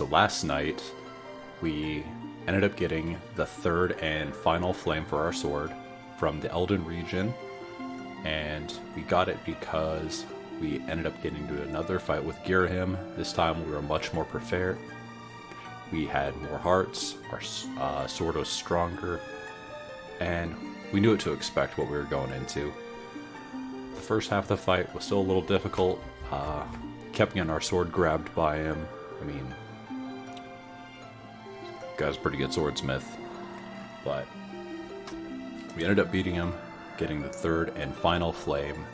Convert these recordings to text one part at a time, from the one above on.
So last night, we ended up getting the third and final flame for our sword from the Elden region. And we got it because we ended up getting into another fight with Girahim. This time we were much more prepared. We had more hearts, our sword was stronger, and we knew what to expect, what we were going into. The first half of the fight was still a little difficult. Kept getting our sword grabbed by him. I mean, guy's a pretty good swordsmith, but we ended up beating him, getting the third and final flame,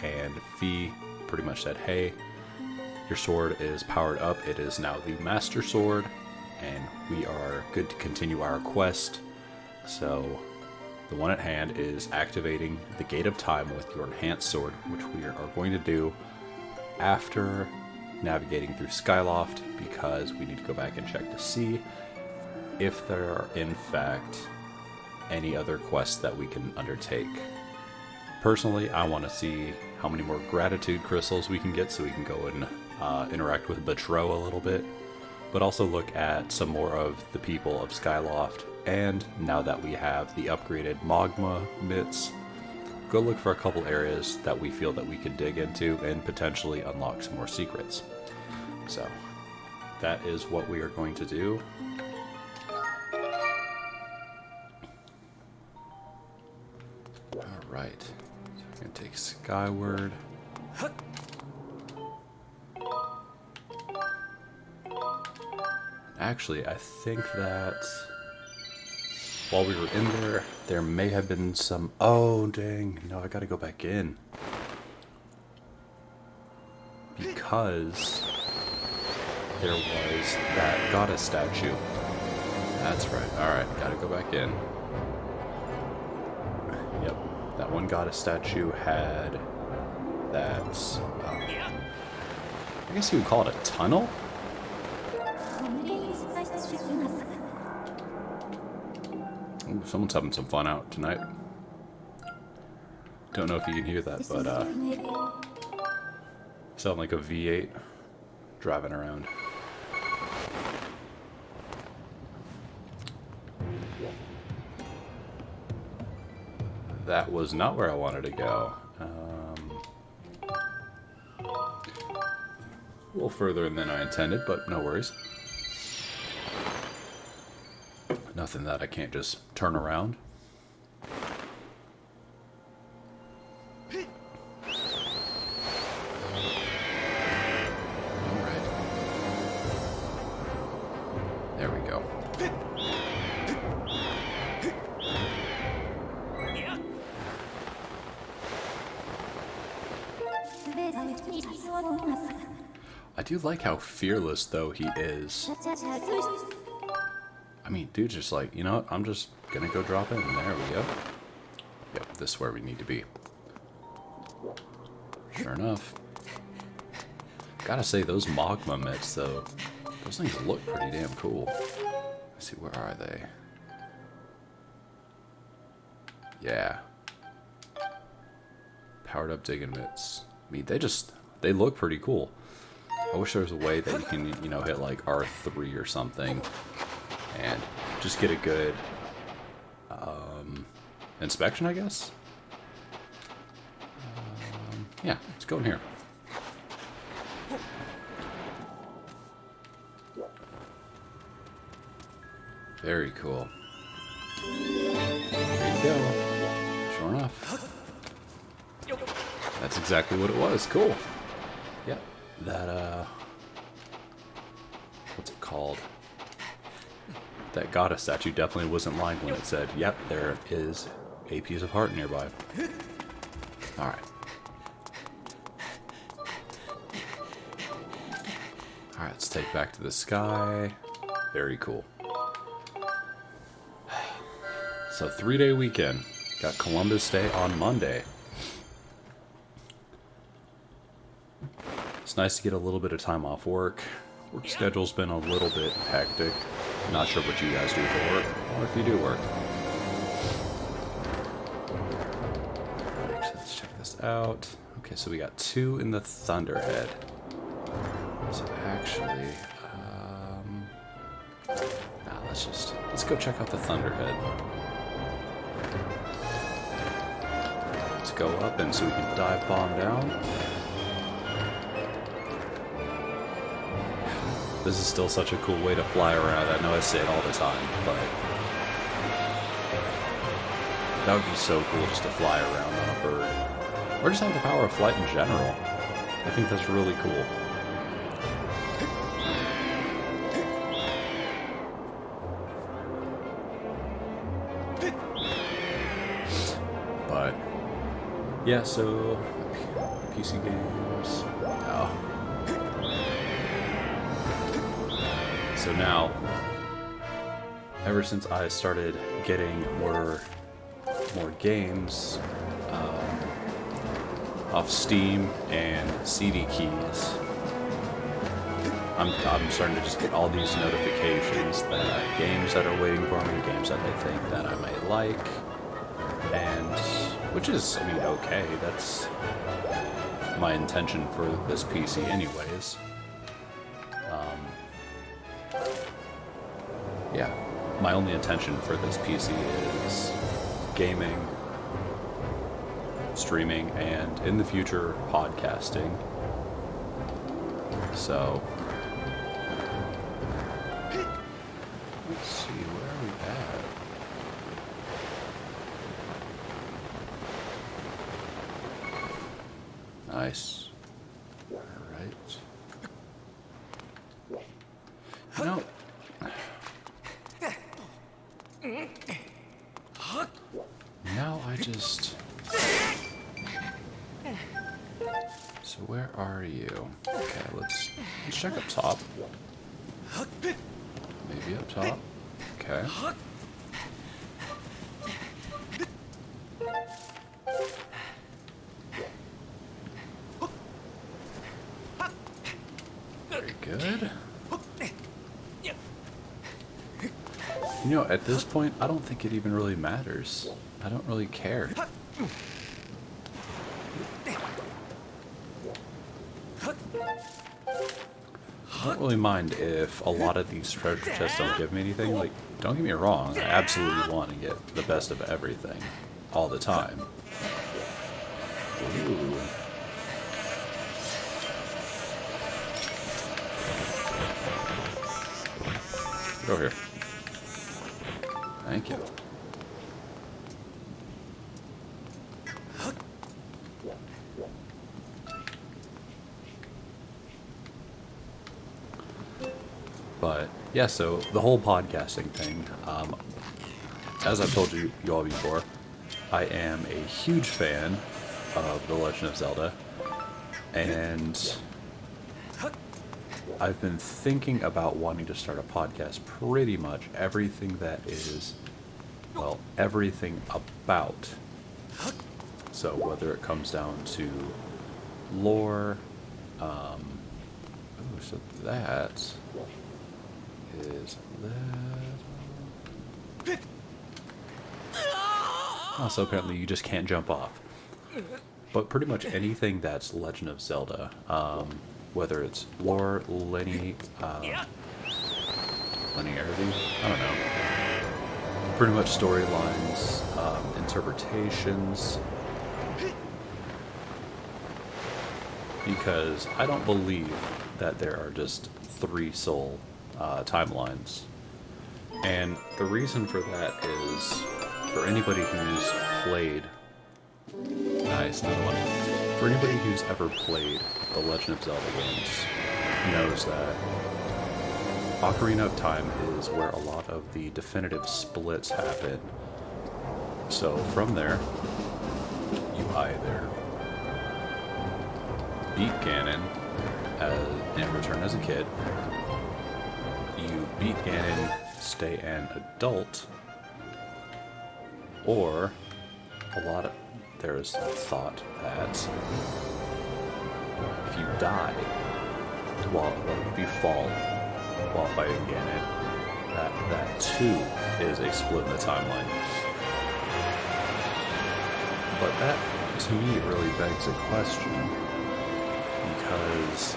and Fee pretty much said, hey, your sword is powered up, it is now the Master Sword, and we are good to continue our quest. So the one at hand is activating the Gate of Time with your enhanced sword, which we are going to do after navigating through Skyloft, because we need to go back and check to see if there are in fact any other quests that we can undertake. Personally, I want to see how many more gratitude crystals we can get so we can go and interact with Betro a little bit, but also look at some more of the people of Skyloft, and now that we have the upgraded Magma mitts, go look for a couple areas that we feel that we could dig into and potentially unlock some more secrets. So that is what we are going to do. Alright, so we're going to take Skyward. Actually, I think that while we were in there, there may have been some... Oh, dang. No, I gotta go back in. Because there was that goddess statue. That's right. Alright, gotta go back in. Yep. That one goddess statue had that... I guess you would call it a tunnel? Ooh, someone's having some fun out tonight. Don't know if you can hear that, but sound like a V8 driving around. That was not where I wanted to go. A little further than I intended, but no worries. Nothing that I can't just turn around. Alright. There we go. I do like how fearless, though, he is. I mean, dude's just like, you know what, I'm just gonna go drop in. There we go. Yep, this is where we need to be. Sure enough. Gotta say, those magma mitts, though, those things look pretty damn cool. Let's see, where are they? Yeah. Powered up digging mitts. I mean, they look pretty cool. I wish there was a way that you can, you know, hit like R3 or something and just get a good inspection, I guess. Yeah, let's go in here. Very cool. There you go. Sure enough. That's exactly what it was. Cool. Yep. That, what's it called? That goddess statue definitely wasn't lying when it said, yep, there is a piece of heart nearby. Alright. Alright, let's take back to the sky. Very cool. So 3-day weekend. Got Columbus Day on Monday. It's nice to get a little bit of time off work. Work schedule's been a little bit hectic. Not sure what you guys do for work, or if you do work. Actually, let's check this out. Okay, so we got 2 in the Thunderhead. So actually, let's go check out the Thunderhead. Let's go up and so we can dive bomb down. This is still such a cool way to fly around. I know I say it all the time, but that would be so cool just to fly around on a bird. Or just have the power of flight in general. I think that's really cool. But yeah, so PC games. Oh. So now, ever since I started getting more games off Steam and CD keys, I'm starting to just get all these notifications that games that are waiting for me, games that they think that I might like, and which is, I mean, okay. That's my intention for this PC, anyways. Yeah, my only intention for this PC is gaming, streaming, and in the future, podcasting. So, let's see, where are we at? Nice. Alright. You know, now I just... So where are you? Okay, let's check up top. Maybe up top. Okay. Very good. You know, at this point, I don't think it even really matters. I don't really care. I don't really mind if a lot of these treasure chests don't give me anything. Like, don't get me wrong, I absolutely want to get the best of everything all the time. Ooh. Get over here. Thank you. But yeah, so the whole podcasting thing, as I've told you all before, I am a huge fan of The Legend of Zelda, and I've been thinking about wanting to start a podcast pretty much everything that is, well, everything about. So whether it comes down to lore, so that is that. Oh, so apparently you just can't jump off. But pretty much anything that's Legend of Zelda, whether it's lore, linearity, I don't know. Pretty much storylines, interpretations. Because I don't believe that there are just 3 soul timelines. And the reason for that is, for anybody who's played... Nice, another one. For anybody who's ever played the Legend of Zelda games, knows that Ocarina of Time is where a lot of the definitive splits happen. So from there, you either beat Ganon and return as a kid, you beat Ganon, stay an adult, or there's a thought that if you die, if you fall while fighting Ganon, that too is a split in the timeline. But that, to me, really begs a question, because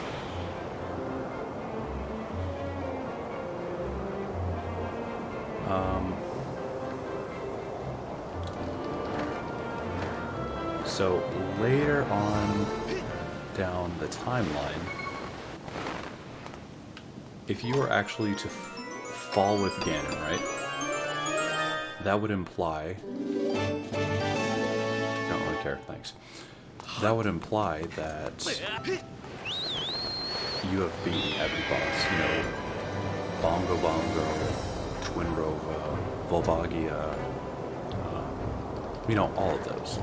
So later on down the timeline, if you were actually to fall with Ganon, right? That would imply... Don't really care, thanks. That would imply that you have beaten every boss. You know, Bongo Bongo, Twinrova, Volvagia, you know, all of those.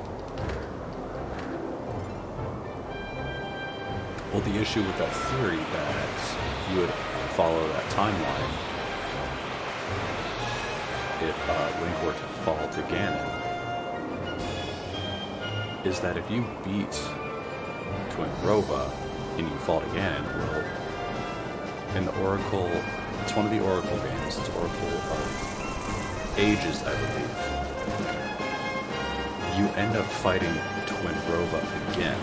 Well, the issue with that theory that you would follow that timeline if Link were to fall to Ganon is that if you beat Twinrova and you fall to Ganon, well, in the Oracle, it's one of the Oracle games, it's Oracle of Ages, I believe, you end up fighting Twinrova again.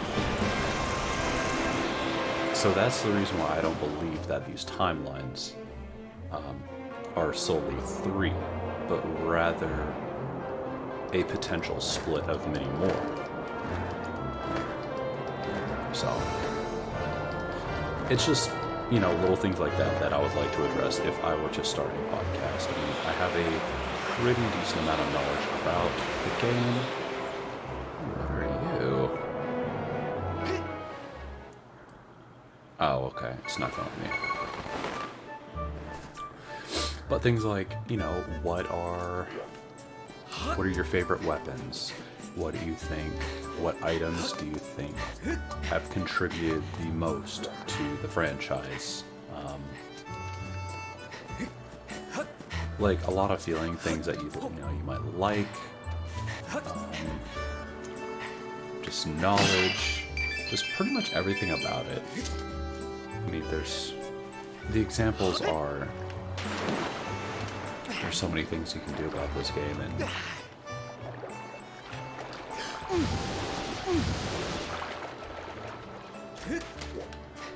So that's the reason why I don't believe that these timelines are solely 3, but rather a potential split of many more. So, it's just, you know, little things like that that I would like to address if I were to start a podcast. I mean, I have a pretty decent amount of knowledge about the game. What are you? Oh, okay. It's not going with me. But things like, you know, what are your favorite weapons? What do you think? What items do you think have contributed the most to the franchise? Like a lot of feeling things that you might like. Just knowledge. Just pretty much everything about it. I mean, the examples are, there's so many things you can do about this game, and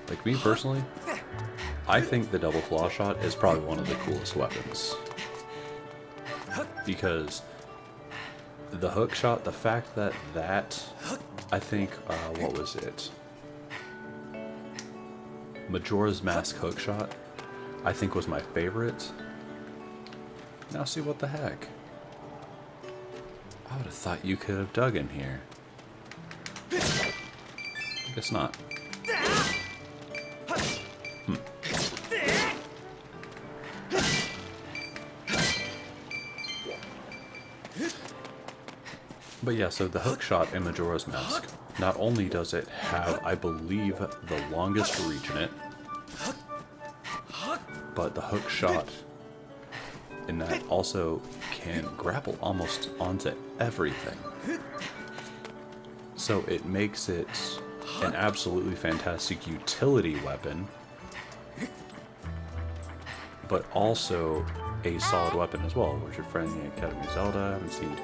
like me personally, I think the double claw shot is probably one of the coolest weapons. Because the hook shot, the fact that I think, what was it? Majora's Mask hook shot, I think was my favorite. Now see, what the heck? I would have thought you could have dug in here. I guess not. But yeah, so the hook shot in Majora's Mask, not only does it have, I believe, the longest reach in it, but the hook shot in that also can grapple almost onto everything. So it makes it an absolutely fantastic utility weapon, but also a solid weapon as well. Where's your friend in the Academy Zelda? I haven't seen too.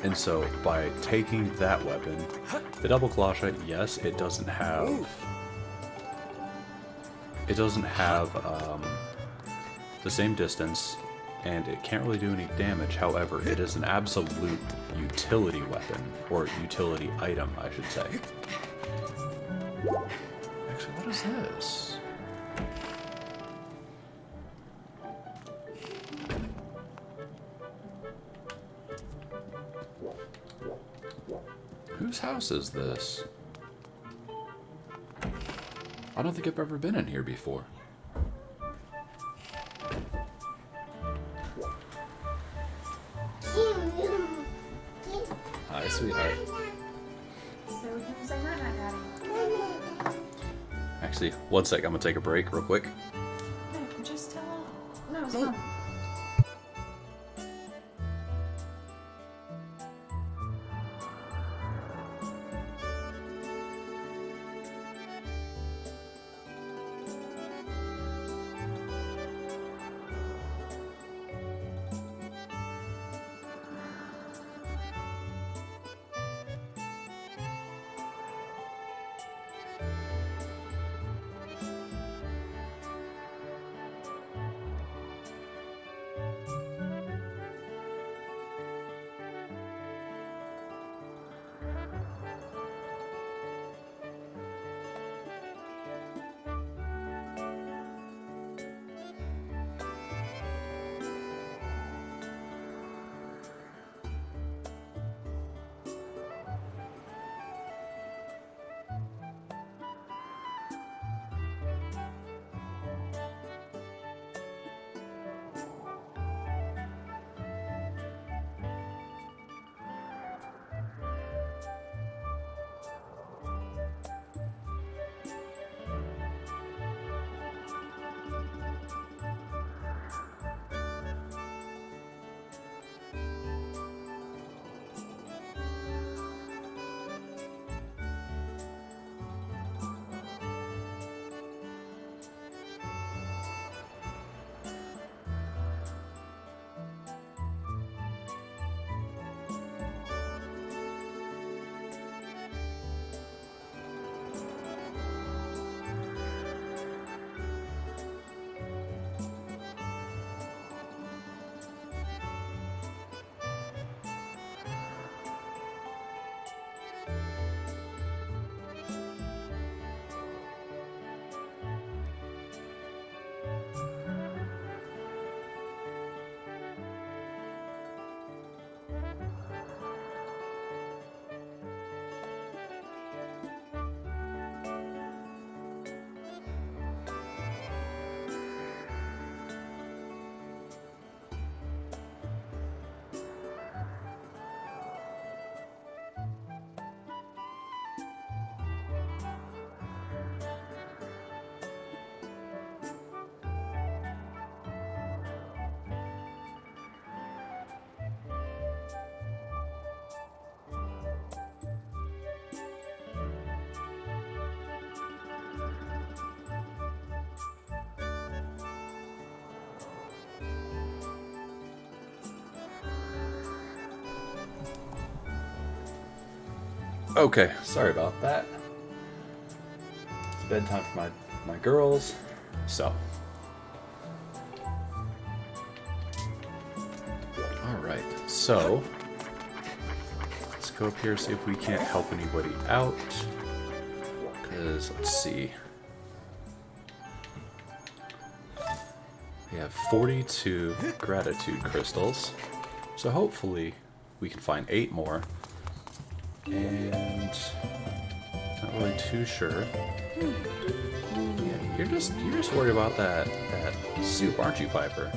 And so by taking that weapon, the double claw shot, yes, it doesn't have the same distance, and it can't really do any damage. However, it is an absolute utility weapon, or utility item, I should say. Actually, what is this? Whose house is this? I don't think I've ever been in here before. Hi, sweetheart. Actually, one sec, I'm gonna take a break real quick. No, just tell him. No, it's fine. Okay, sorry about that. It's bedtime for my girls. So. Alright, so let's go up here, see if we can't help anybody out. Because, let's see. We have 42 gratitude crystals. So hopefully we can find 8 more. And not really too sure. Yeah, you're just worried about that soup, aren't you, Piper?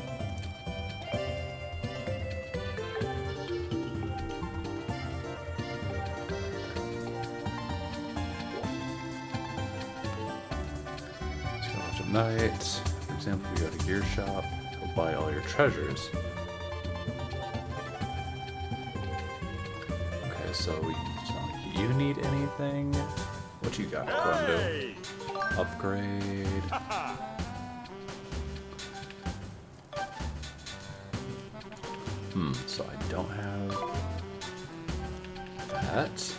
Night. For example, we go to gear shop, go buy all your treasures. Okay, so you need anything? What you got, Grundo? Upgrade. So I don't have that.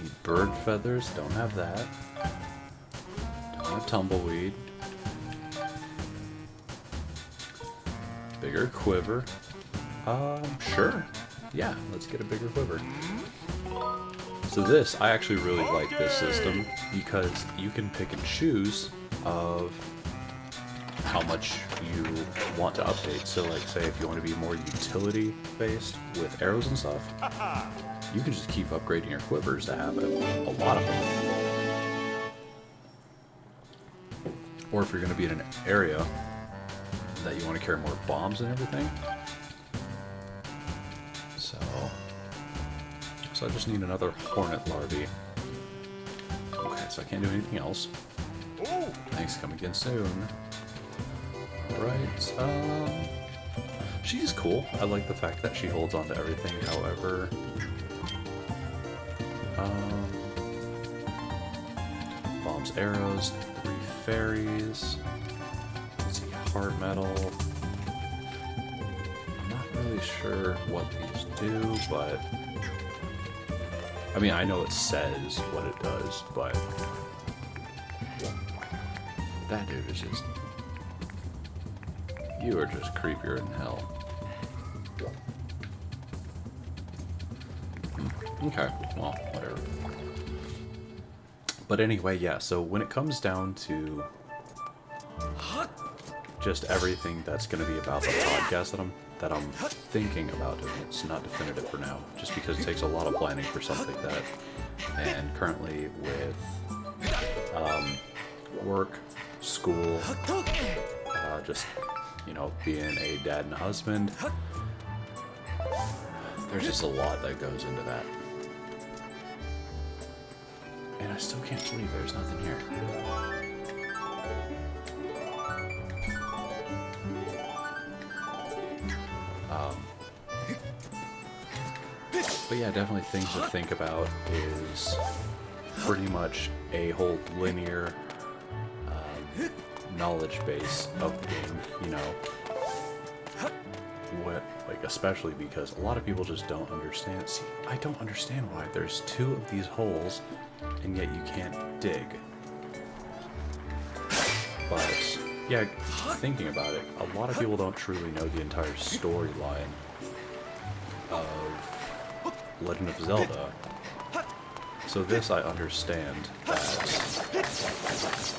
Need bird feathers, don't have that. Tumbleweed. Bigger quiver. Sure. Yeah, let's get a bigger quiver. So this, I actually really like this system because you can pick and choose of how much you want to update. So like say if you want to be more utility based with arrows and stuff, you can just keep upgrading your quivers to have a lot of them. Or if you're going to be in an area that you want to carry more bombs and everything. So I just need another hornet larvae. Okay, so I can't do anything else. Thanks, come again soon. Alright, she's cool. I like the fact that she holds on to everything, however... bombs, arrows, 3 fairies. Let's see, heart metal. I'm not really sure what these do, but... I mean, I know it says what it does, but... that dude is just... you are just creepier than hell. Okay, well, whatever. But anyway, yeah, so when it comes down to just everything that's going to be about the podcast that I'm thinking about doing, it's not definitive for now, just because it takes a lot of planning for something like that. And currently with work, school, just, you know, being a dad and a husband, there's just a lot that goes into that. And I still can't believe there's nothing here. But yeah, definitely things to think about is pretty much a whole linear knowledge base of the game, you know. What, like, especially because a lot of people just don't understand. See, I don't understand why there's 2 of these holes and yet you can't dig. But yeah, thinking about it, a lot of people don't truly know the entire storyline of Legend of Zelda. So this I understand that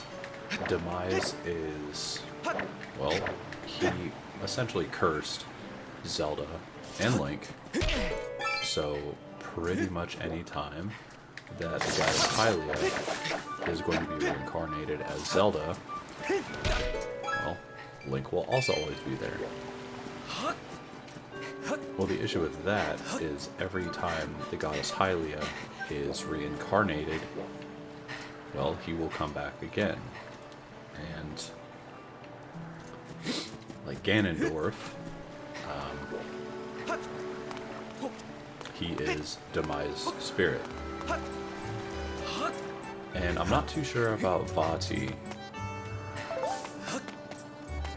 Demise is, well, he essentially cursed Zelda and Link, so pretty much any time that the goddess Hylia is going to be reincarnated as Zelda, well, Link will also always be there. Well, the issue with that is every time the goddess Hylia is reincarnated, well, he will come back again. And like Ganondorf, he is Demise' spirit. And I'm not too sure about Vati.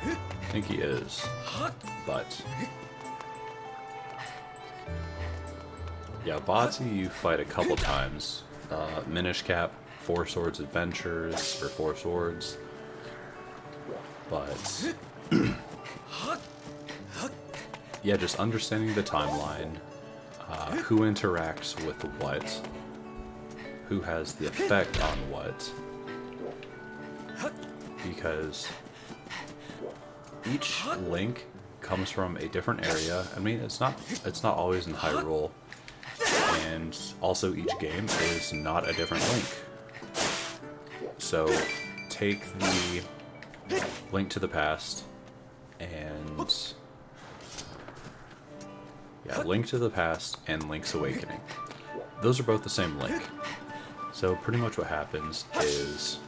I think he is, but Yeah, Vaati you fight a couple times. Minish Cap, Four Swords Adventures, or Four Swords. But yeah, just understanding the timeline, who interacts with what, who has the effect on what, because each link comes from a different area. I mean, it's not always in Hyrule, and also each game is not a different link. So take the Link to the Past and Link to the Past and Link's Awakening. Those are both the same Link. So pretty much what happens is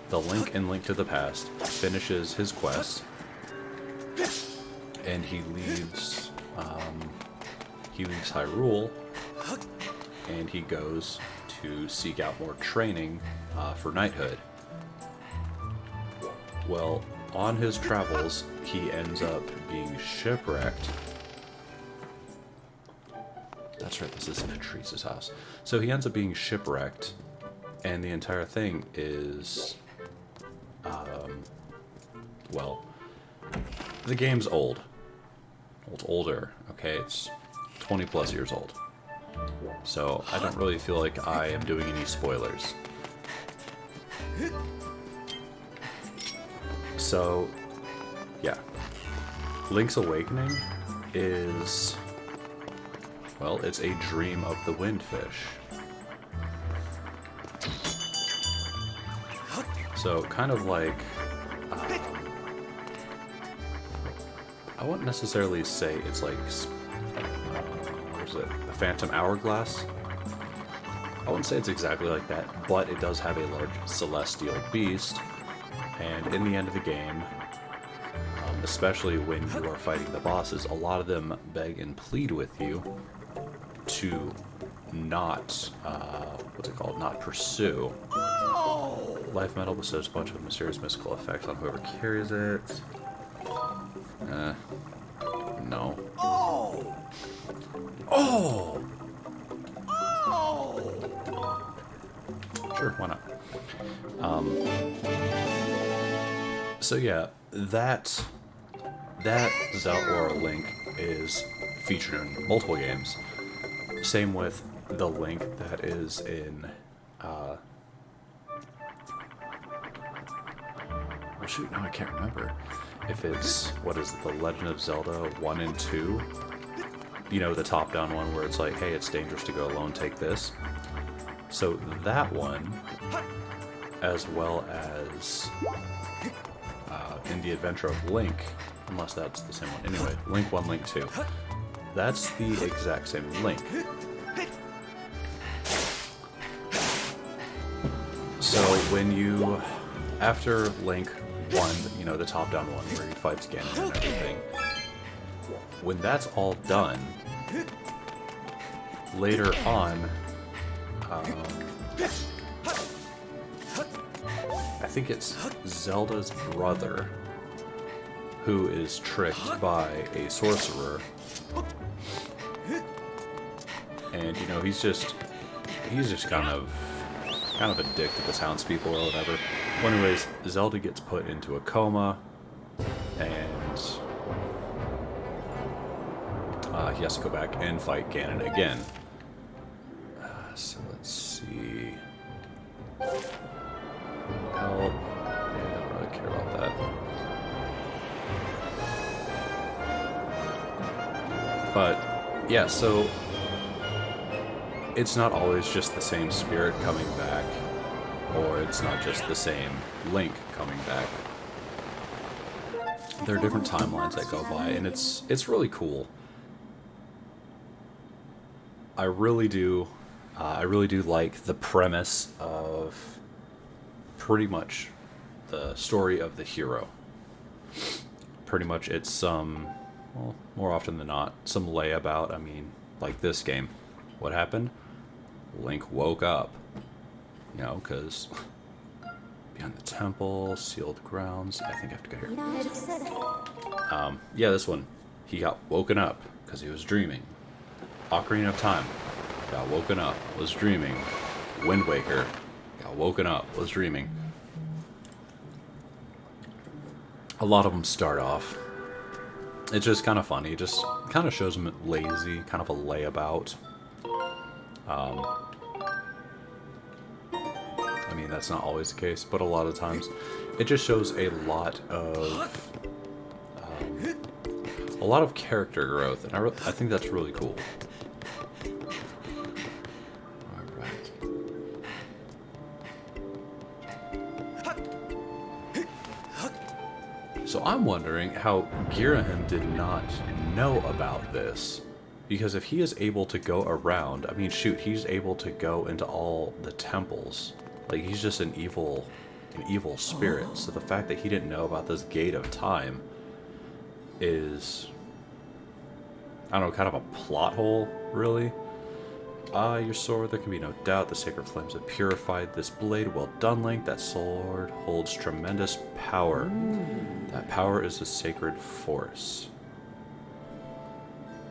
the Link in Link to the Past finishes his quest, and he leaves Hyrule, and he goes to seek out more training for knighthood. Well, on his travels, he ends up being shipwrecked. That's right, this is Patrice's house. So he ends up being shipwrecked, and the entire thing is, well, the game's old. It's older, okay? It's 20 plus years old. So I don't really feel like I am doing any spoilers. So, yeah. Link's Awakening is, well, it's a dream of the windfish. So, kind of like, I wouldn't necessarily say it's like, what is it, a Phantom Hourglass? I wouldn't say it's exactly like that, but it does have a large celestial beast, and in the end of the game, especially when you are fighting the bosses, a lot of them beg and plead with you to not, what's it called, not pursue. Life Metal bestows a bunch of mysterious mystical effects on whoever carries it. No. Oh! Oh! Oh! Sure, why not? So yeah, that Zelda or Link is featured in multiple games. Same with the Link that is in, well shoot, no, I can't remember. If it's, what is it, The Legend of Zelda 1 and 2? You know, the top-down one where it's like, hey, it's dangerous to go alone, take this. So that one, as well as in The Adventure of Link, unless that's the same one. Anyway, Link 1, Link 2. That's the exact same Link. So when you, after Link 1, you know, the top-down one where he fights Ganon and everything, when that's all done, later on, I think it's Zelda's brother who is tricked by a sorcerer, and you know, he's just kind of a dick to the townspeople or whatever. Well, anyways, Zelda gets put into a coma, and he has to go back and fight Ganon again. So let's see. Help. Yeah, I don't really care about that. But, yeah, so it's not always just the same spirit coming back, or it's not just the same Link coming back. There are different timelines that go by, and it's really cool. I really do like the premise of pretty much the story of the hero. Pretty much it's some, well, more often than not, some layabout. I mean, like this game. What happened? Link woke up. You know, because beyond the temple, sealed grounds. I think I have to go here. Yeah, this one. He got woken up because he was dreaming. Ocarina of Time. Got woken up. Was dreaming. Wind Waker. Got woken up. Was dreaming. A lot of them start off. It's just kind of funny. It just kind of shows them lazy. Kind of a layabout. I mean, that's not always the case, but a lot of times it just shows a lot of character growth, and I think that's really cool. Alright. So I'm wondering how Girahim did not know about this. Because if he is able to go around, I mean, shoot, he's able to go into all the temples. Like, he's just an evil spirit. So the fact that he didn't know about this Gate of Time is, I don't know, kind of a plot hole, really. Your sword, there can be no doubt the sacred flames have purified this blade. Well done, Link. That sword holds tremendous power. That power is the sacred force.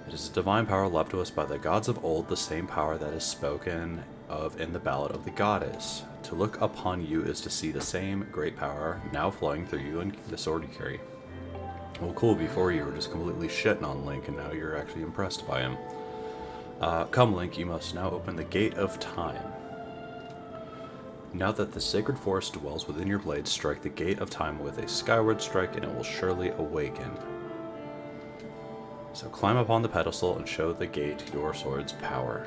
It is a divine power left to us by the gods of old, the same power that is spoken of in the Ballad of the Goddess. To look upon you is to see the same great power now flowing through you and the sword you carry. Well, cool, before you were just completely shitting on Link, and now you're actually impressed by him. Come, Link, you must now open the Gate of Time. Now that the sacred force dwells within your blade, strike the Gate of Time with a skyward strike, and it will surely awaken. So climb upon the pedestal and show the gate your sword's power.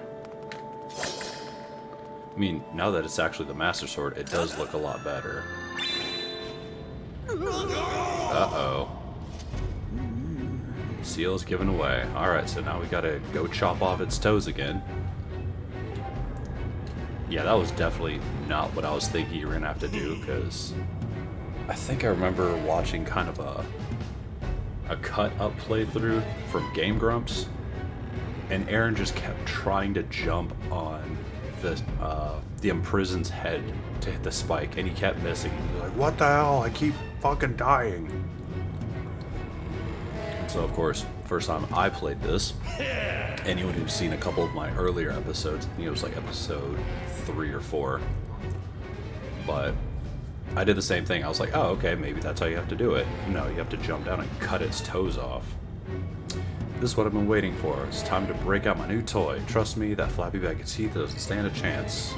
I mean, now that it's actually the Master Sword, it does look a lot better. Uh-oh. Seal's given away. Alright, so now we gotta go chop off its toes again. Yeah, that was definitely not what I was thinking you were gonna have to do, because I think I remember watching kind of a cut-up playthrough from Game Grumps, and Aaron just kept trying to jump on the imprisoned's head to hit the spike, and he kept missing. He was like, what the hell? I keep fucking dying. And so, of course, first time I played this, anyone who's seen a couple of my earlier episodes, I think it was like episode 3 or 4, but I did the same thing. I was like, oh, okay, maybe that's how you have to do it. No, you have to jump down and cut its toes off. This is what I've been waiting for. It's time to break out my new toy. Trust me, that flappy bag of teeth doesn't stand a chance.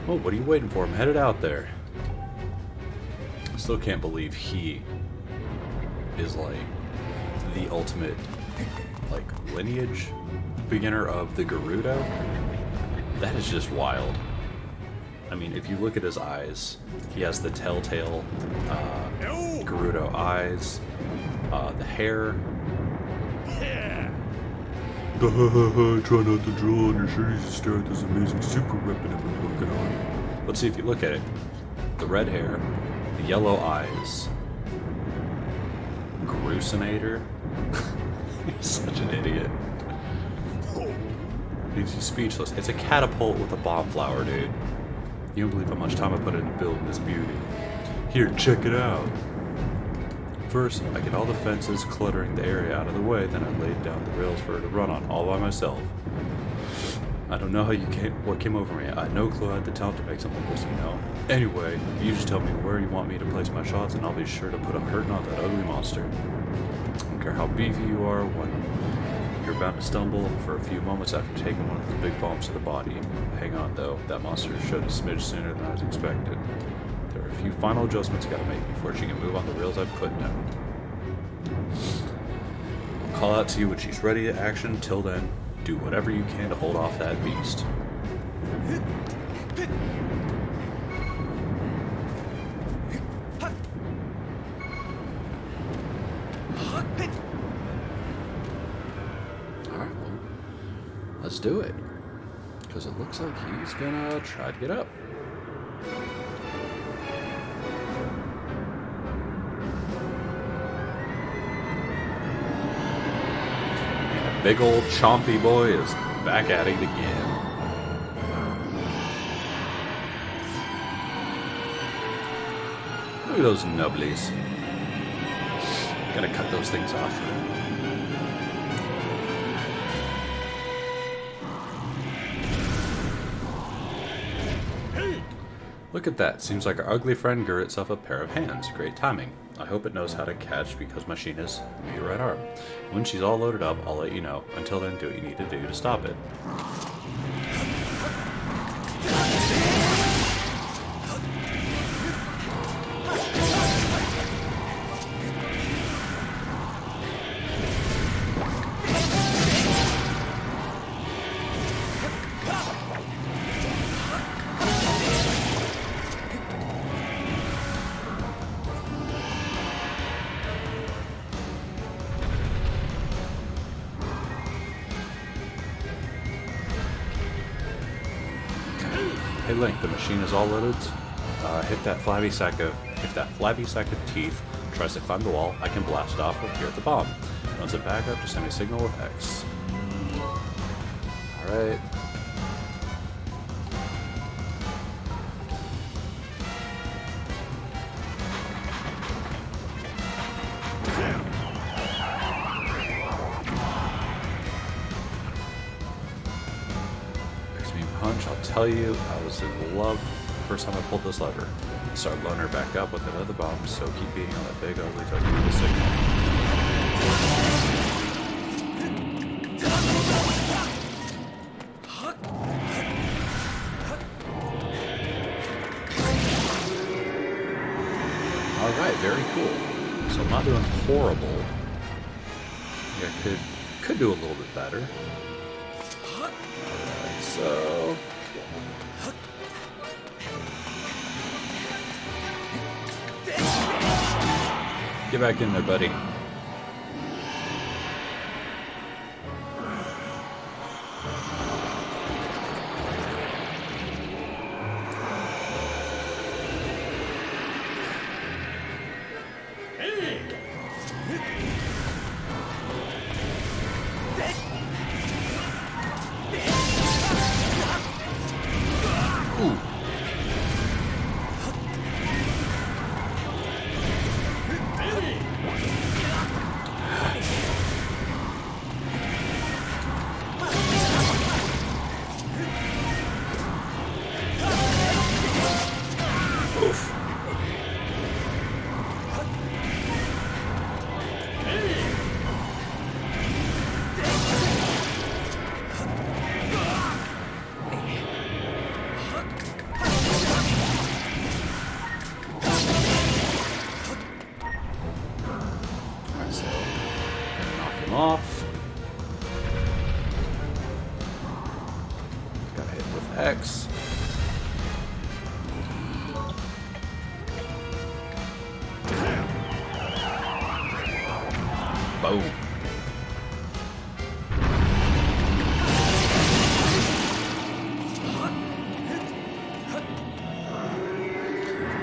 Oh, what are you waiting for? I'm headed out there. I still can't believe he is, like, the ultimate, like, lineage beginner of the Gerudo. That is just wild. I mean, if you look at his eyes, he has the telltale Gerudo eyes, the hair. Try not to draw on your shirt as you stare at this amazing super weapon I've been working on. Let's see if you look at it. The red hair, the yellow eyes. Grucinator. He's such an idiot. He's speechless. It's a catapult with a bomb flower, dude. You don't believe how much time I put into building this beauty. Here, check it out. First, I get all the fences cluttering the area out of the way, then I laid down the rails for her to run on, all by myself. I don't know how what came over me. I had no clue I had the talent to make something like this, you know. Anyway, you just tell me where you want me to place my shots, and I'll be sure to put a hurting on that ugly monster. I don't care how beefy you are when you're about to stumble for a few moments after taking one of the big bumps to the body. Hang on, though. That monster showed a smidge sooner than I was expected. There are a few final adjustments I gotta make before she can move on the rails I've put down. I'll call out to you when she's ready to action. Till then, do whatever you can to hold off that beast. Alright, well, let's do it. Because it looks like he's gonna try to get up. Big old chompy boy is back at it again. Look at those nubblies. Gotta cut those things off. Look at that. Seems like our ugly friend grew itself a pair of hands. Great timing. I hope it knows how to catch because machine is me right arm. When she's all loaded up, I'll let you know. Until then, do what you need to do to stop it. Hey Link, the machine is all loaded. If that flabby sack of teeth tries to climb the wall, I can blast it off here at the bomb. Once it back up, just send me a signal with X. Alright. Punch, I'll tell you, I was in love the first time I pulled this lever. Started loading her back up with another bomb, so keep beating on that big ugly till you get the signal. Alright, very cool. So I'm not doing horrible. Yeah, could do a little bit better. So get back in there, buddy. Off. Got hit with X. Boom.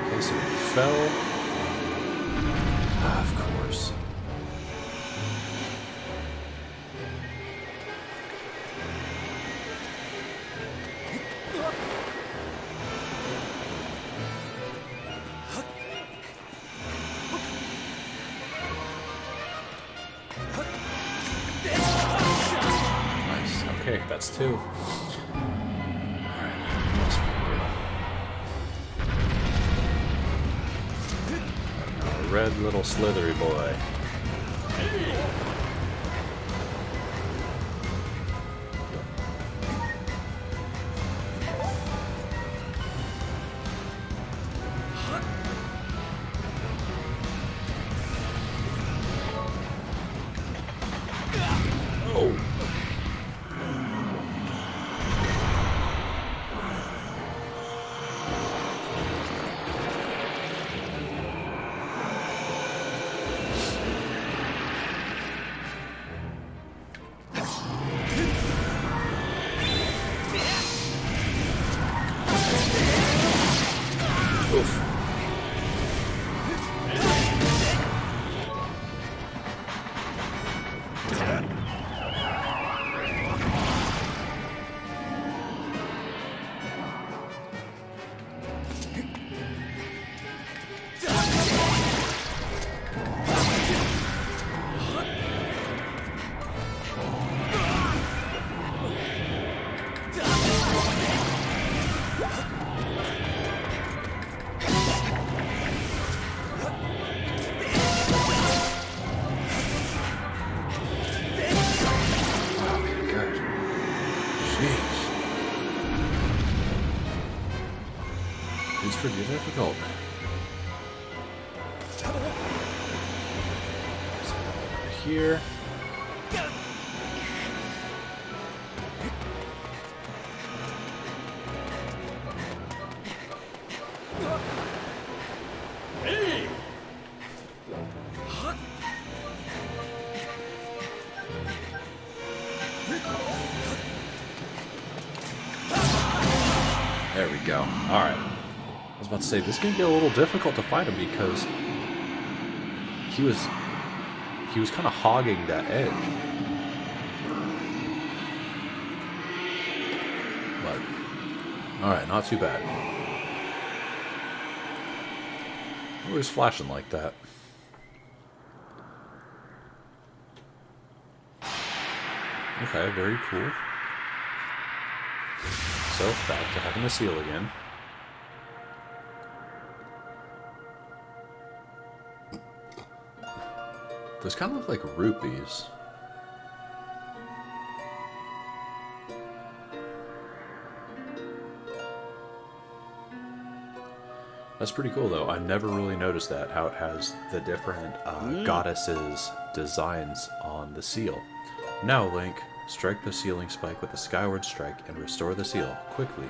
Okay, so he fell. Of course. Okay, that's two. Alright, what else we do? A red little slithery boy. Oh! pretty difficult. So over here. There we go. Alright. I was about to say, this is going to get a little difficult to fight him because he was kind of hogging that edge. But, alright, not too bad. What was flashing like that? Okay, very cool. So, back to having the seal again. Those kind of look like rupees. That's pretty cool, though. I never really noticed that, how it has the different goddesses' designs on the seal. Now, Link, strike the sealing spike with the Skyward Strike and restore the seal quickly.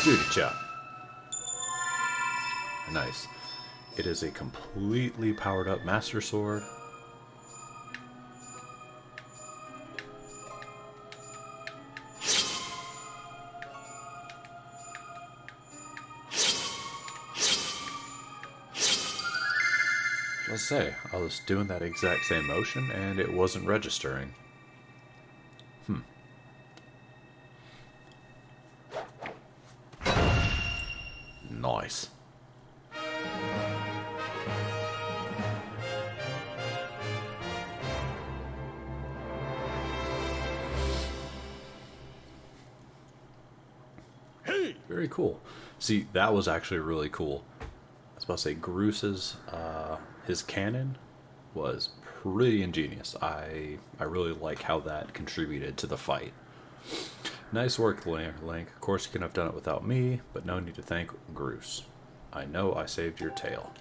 Duty chop. Nice. It is a completely powered up Master Sword. Let's say, I was doing that exact same motion and it wasn't registering. Nice. Very cool. See, that was actually really cool. I was about to say, Groos's, his cannon was pretty ingenious. I really like how that contributed to the fight. Nice work, Link. Of course, you couldn't have done it without me, but no need to thank Groos. I know I saved your tail.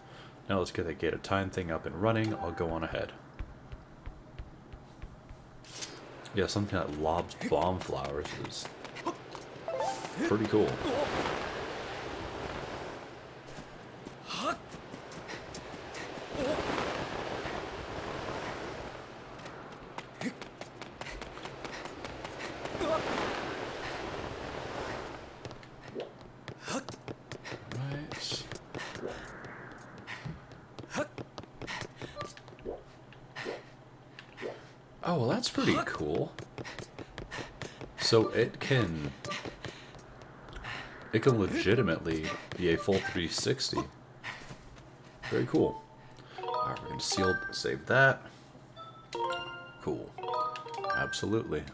Now let's get the Gate of Time thing up and running. I'll go on ahead. Yeah, something that lobs bomb flowers is pretty cool. Oh, well, that's pretty cool. So it can legitimately be a full 360. Very cool. Alright, we're gonna save that. Cool. Absolutely.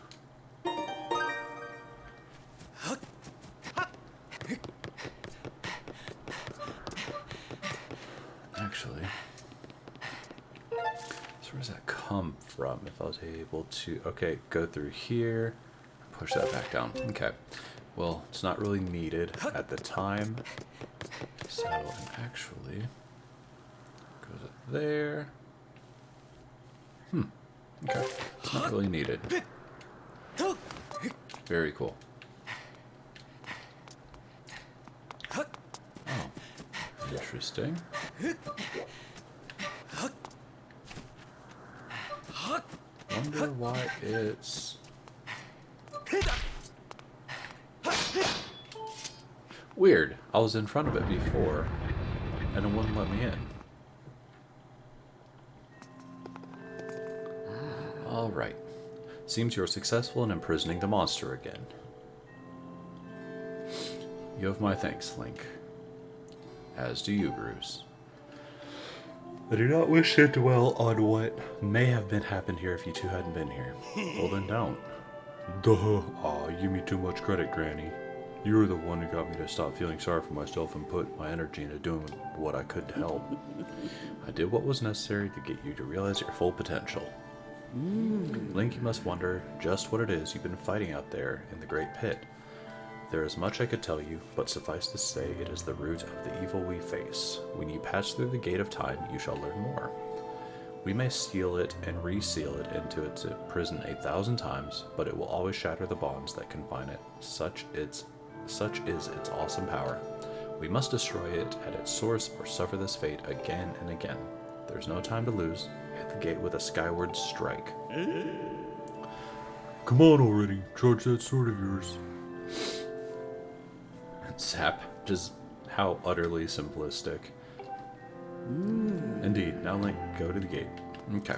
Actually, so where does that come from? If I was able to, okay, go through here, push that back down. Okay, well, it's not really needed at the time, so it actually goes up there. Okay, it's not really needed. Very cool. Oh, interesting. Wonder why it's weird. I was in front of it before and it wouldn't let me in. Alright. Seems you're successful in imprisoning the monster again. You have my thanks, Link. As do you, Bruce. I do not wish to dwell on what may have happened here if you two hadn't been here. Well then don't. Duh. Aw, you give me too much credit, Granny. You were the one who got me to stop feeling sorry for myself and put my energy into doing what I could to help. I did what was necessary to get you to realize your full potential. Link, you must wonder just what it is you've been fighting out there in the Great Pit. There is much I could tell you, but suffice to say it is the root of the evil we face. When you pass through the Gate of Time, you shall learn more. We may seal it and reseal it into its prison 1,000 times, but it will always shatter the bonds that confine it. Such is its awesome power. We must destroy it at its source or suffer this fate again and again. There's no time to lose. Hit the gate with a skyward strike. Come on already, charge that sword of yours. Zap, just how utterly simplistic. Indeed, now Link, go to the gate. Okay.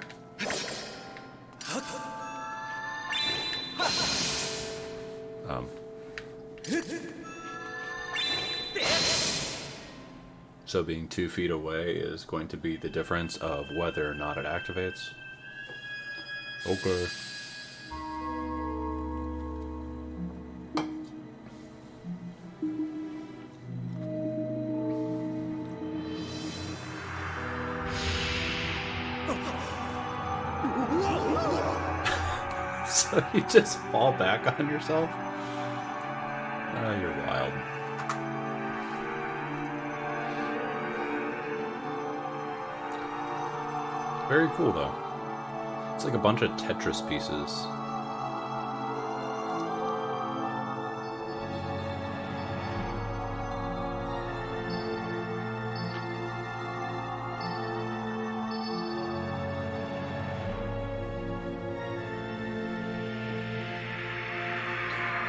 So being 2 feet away is going to be the difference of whether or not it activates. Okay. So you just fall back on yourself? Oh, you're wild. Very cool, though. It's like a bunch of Tetris pieces.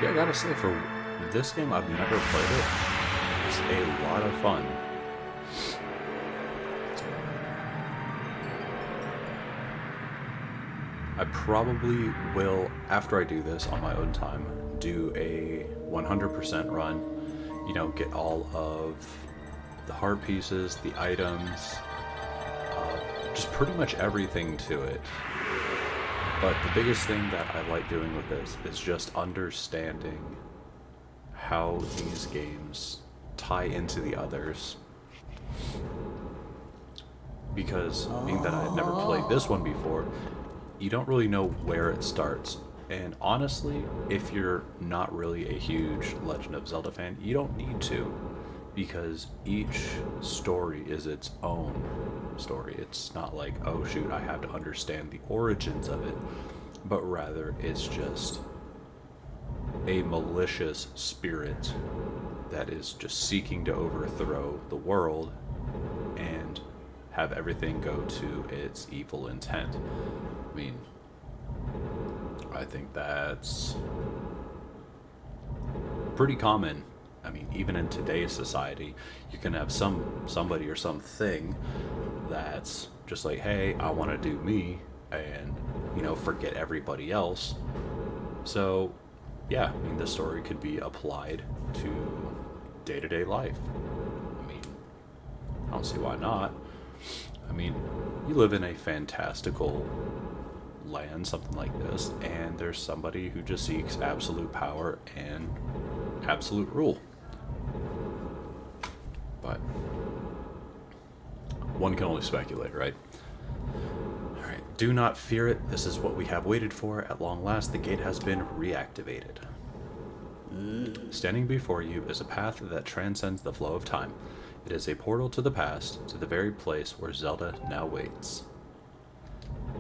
Yeah, I gotta say, for this game, I've never played it. It's a lot of fun. I probably will, after I do this on my own time, do a 100% run. You know, get all of the heart pieces, the items, just pretty much everything to it. But the biggest thing that I like doing with this is just understanding how these games tie into the others. Because, being that I had never played this one before, you don't really know where it starts. And honestly, if you're not really a huge Legend of Zelda fan, you don't need to. Because each story is its own story. It's not like, oh shoot, I have to understand the origins of it, but rather it's just a malicious spirit that is just seeking to overthrow the world and have everything go to its evil intent. I mean, I think that's pretty common. I mean, even in today's society, you can have somebody or something that's just like, hey, I want to do me, and, you know, forget everybody else. So, yeah, I mean, this story could be applied to day-to-day life. I mean, I don't see why not. I mean, you live in a fantastical land, something like this, and there's somebody who just seeks absolute power and absolute rule. But one can only speculate, right? Alright, do not fear it. This is what we have waited for. At long last, the gate has been reactivated. Standing before you is a path that transcends the flow of time. It is a portal to the past, to the very place where Zelda now waits.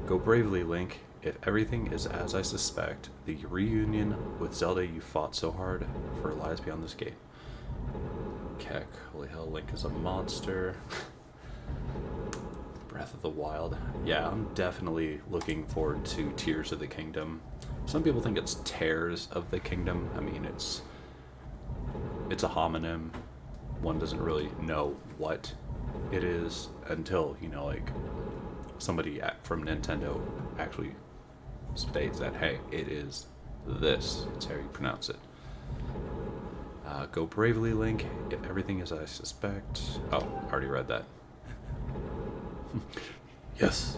Go bravely, Link. If everything is as I suspect, the reunion with Zelda you fought so hard for lies beyond this gate. Keck, holy hell, Link is a monster. Breath of the Wild. Yeah, I'm definitely looking forward to Tears of the Kingdom. Some people think it's Tears of the Kingdom. I mean, it's a homonym. One doesn't really know what it is until, you know, like, somebody from Nintendo actually states that, hey, it is this. It's how you pronounce it. Go bravely, Link. If everything is as I suspect... Oh, I already read that. Yes.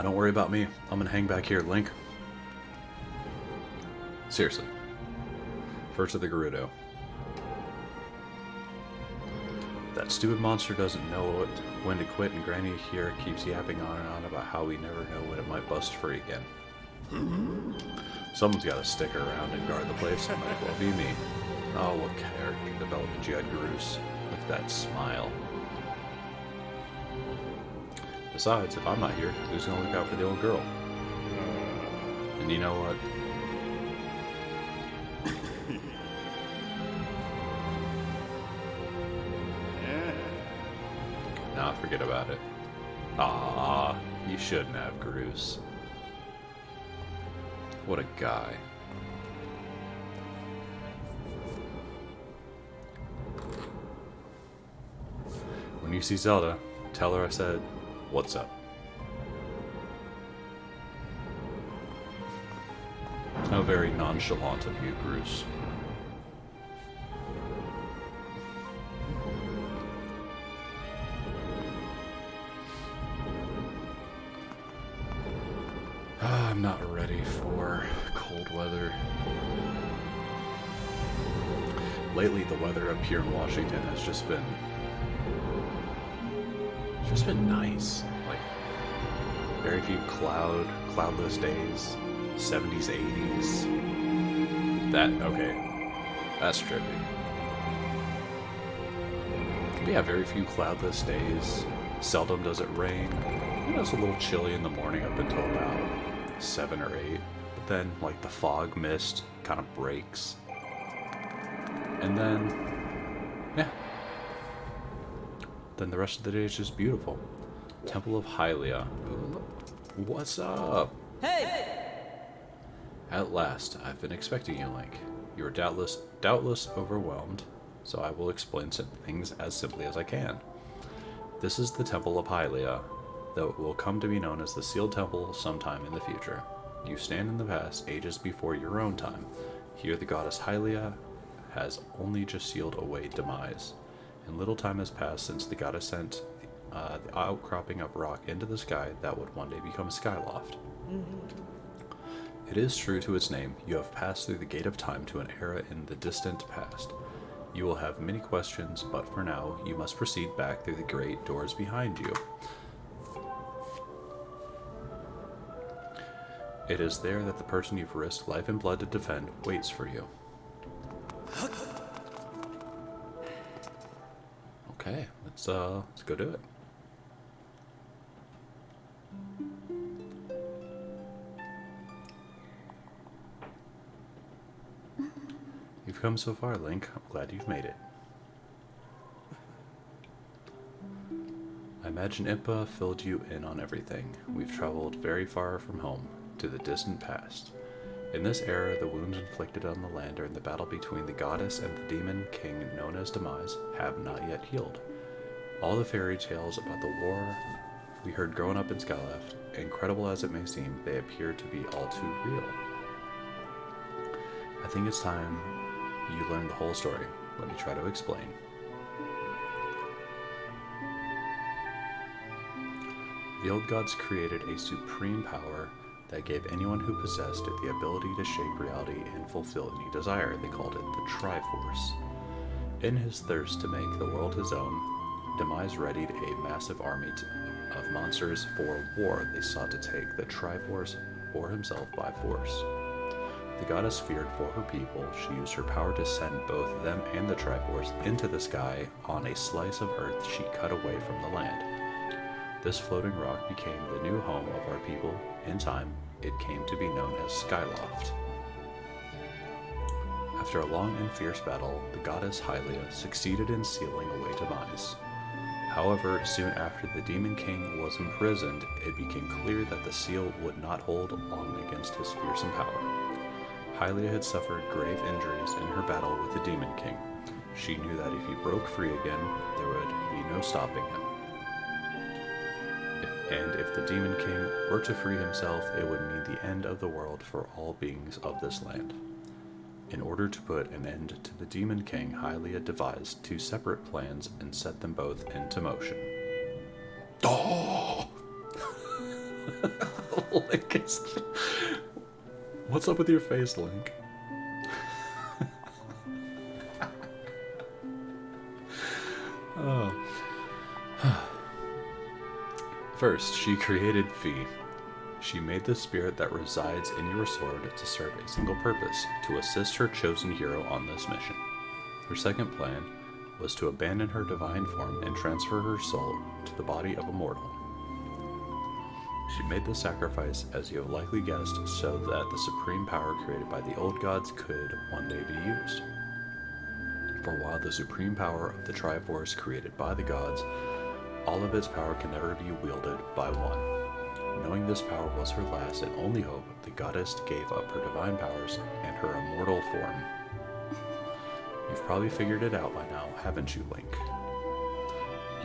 don't worry about me. I'm gonna hang back here, Link. Seriously. First to the Gerudo. That stupid monster doesn't know when to quit, and Granny here keeps yapping on and on about how we never know when it might bust free again. Someone's gotta stick around and guard the place. It might well be me. Oh, what character development you had, Groose. Look at that smile. Besides, if I'm not here, who's gonna look out for the old girl? And you know what? Nah, forget about it. Ah, you shouldn't have, Groose. What a guy. When you see Zelda, tell her I said, "What's up?" How very nonchalant of you, Groose. I'm not ready for cold weather. Lately, the weather up here in Washington has just been nice. Like, very few cloudless days, 70s, 80s. That's trippy. But yeah, very few cloudless days. Seldom does it rain. You know, it's a little chilly in the morning up until about 7 or 8. But then, like, the fog mist kind of breaks. And then, yeah. Then the rest of the day is just beautiful. Temple of Hylia. What's up? Hey! At last, I've been expecting you, Link. You are doubtless overwhelmed, so I will explain things as simply as I can. This is the Temple of Hylia, though it will come to be known as the Sealed Temple sometime in the future. You stand in the past, ages before your own time. Here the goddess Hylia has only just sealed away demise. And little time has passed since the goddess sent the outcropping of rock into the sky that would one day become Skyloft. It is true to its name. You have passed through the gate of time to an era in the distant past. You will have many questions, but for now, you must proceed back through the great doors behind you. It is there that the person you've risked life and blood to defend waits for you. Okay, let's go do it. You've come so far, Link. I'm glad you've made it. I imagine Impa filled you in on everything. We've traveled very far from home, to the distant past. In this era, the wounds inflicted on the land during the battle between the goddess and the demon king known as Demise have not yet healed. All the fairy tales about the war we heard growing up in Skyloft, incredible as it may seem, they appear to be all too real. I think it's time you learn the whole story. Let me try to explain. The old gods created a supreme power that gave anyone who possessed it the ability to shape reality and fulfill any desire. They called it the Triforce. In his thirst to make the world his own, Demise readied a massive army of monsters for war. They sought to take the Triforce or himself by force. The goddess feared for her people. She used her power to send both them and the Triforce into the sky on a slice of earth she cut away from the land. This floating rock became the new home of our people. In time, it came to be known as Skyloft. After a long and fierce battle, the goddess Hylia succeeded in sealing away Demise. However, soon after the Demon King was imprisoned, it became clear that the seal would not hold long against his fearsome power. Hylia had suffered grave injuries in her battle with the Demon King. She knew that if he broke free again, there would be no stopping him. And if the Demon King were to free himself, it would mean the end of the world for all beings of this land. In order to put an end to the Demon King, Hylia devised two separate plans and set them both into motion. Oh! Link is... What's up with your face, Link? Oh. First, she created Fee. She made the spirit that resides in your sword to serve a single purpose, to assist her chosen hero on this mission. Her second plan was to abandon her divine form and transfer her soul to the body of a mortal. She made the sacrifice, as you have likely guessed, so that the supreme power created by the old gods could one day be used. For while the supreme power of the Triforce created by the gods, all of its power can never be wielded by one. Knowing this power was her last and only hope, the goddess gave up her divine powers and her immortal form. You've probably figured it out by now, haven't you, Link?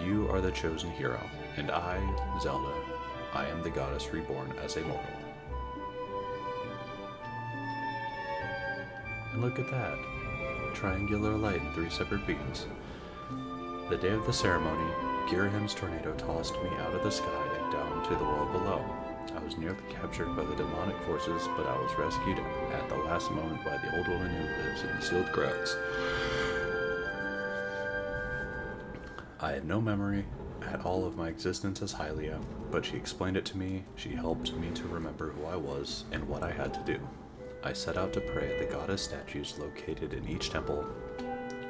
You are the chosen hero, and I, Zelda, I am the goddess reborn as a mortal. And look at that. Triangular light in 3 separate beams. The day of the ceremony, Girahim's tornado tossed me out of the sky and down to the world below. I was nearly captured by the demonic forces, but I was rescued at the last moment by the old woman who lives in the sealed grounds. I had no memory at all of my existence as Hylia, but she explained it to me. She helped me to remember who I was and what I had to do. I set out to pray at the goddess statues located in each temple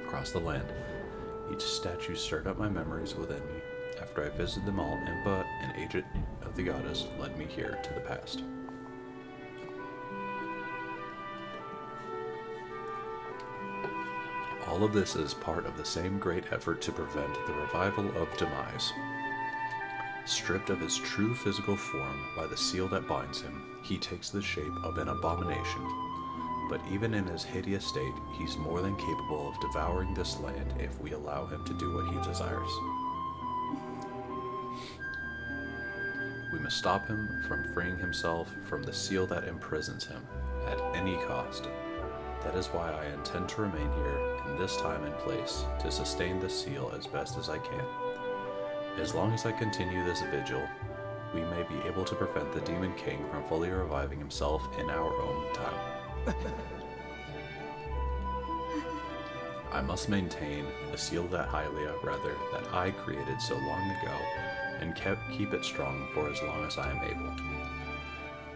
across the land. Each statue stirred up my memories within me. After I visited them all, Impa, an agent of the goddess, led me here to the past. All of this is part of the same great effort to prevent the revival of Demise. Stripped of his true physical form by the seal that binds him, he takes the shape of an abomination. But even in his hideous state, he's more than capable of devouring this land if we allow him to do what he desires. We must stop him from freeing himself from the seal that imprisons him, at any cost. That is why I intend to remain here in this time and place, to sustain the seal as best as I can. As long as I continue this vigil, we may be able to prevent the Demon King from fully reviving himself in our own time. I must maintain a seal that I created so long ago, and keep it strong for as long as I am able.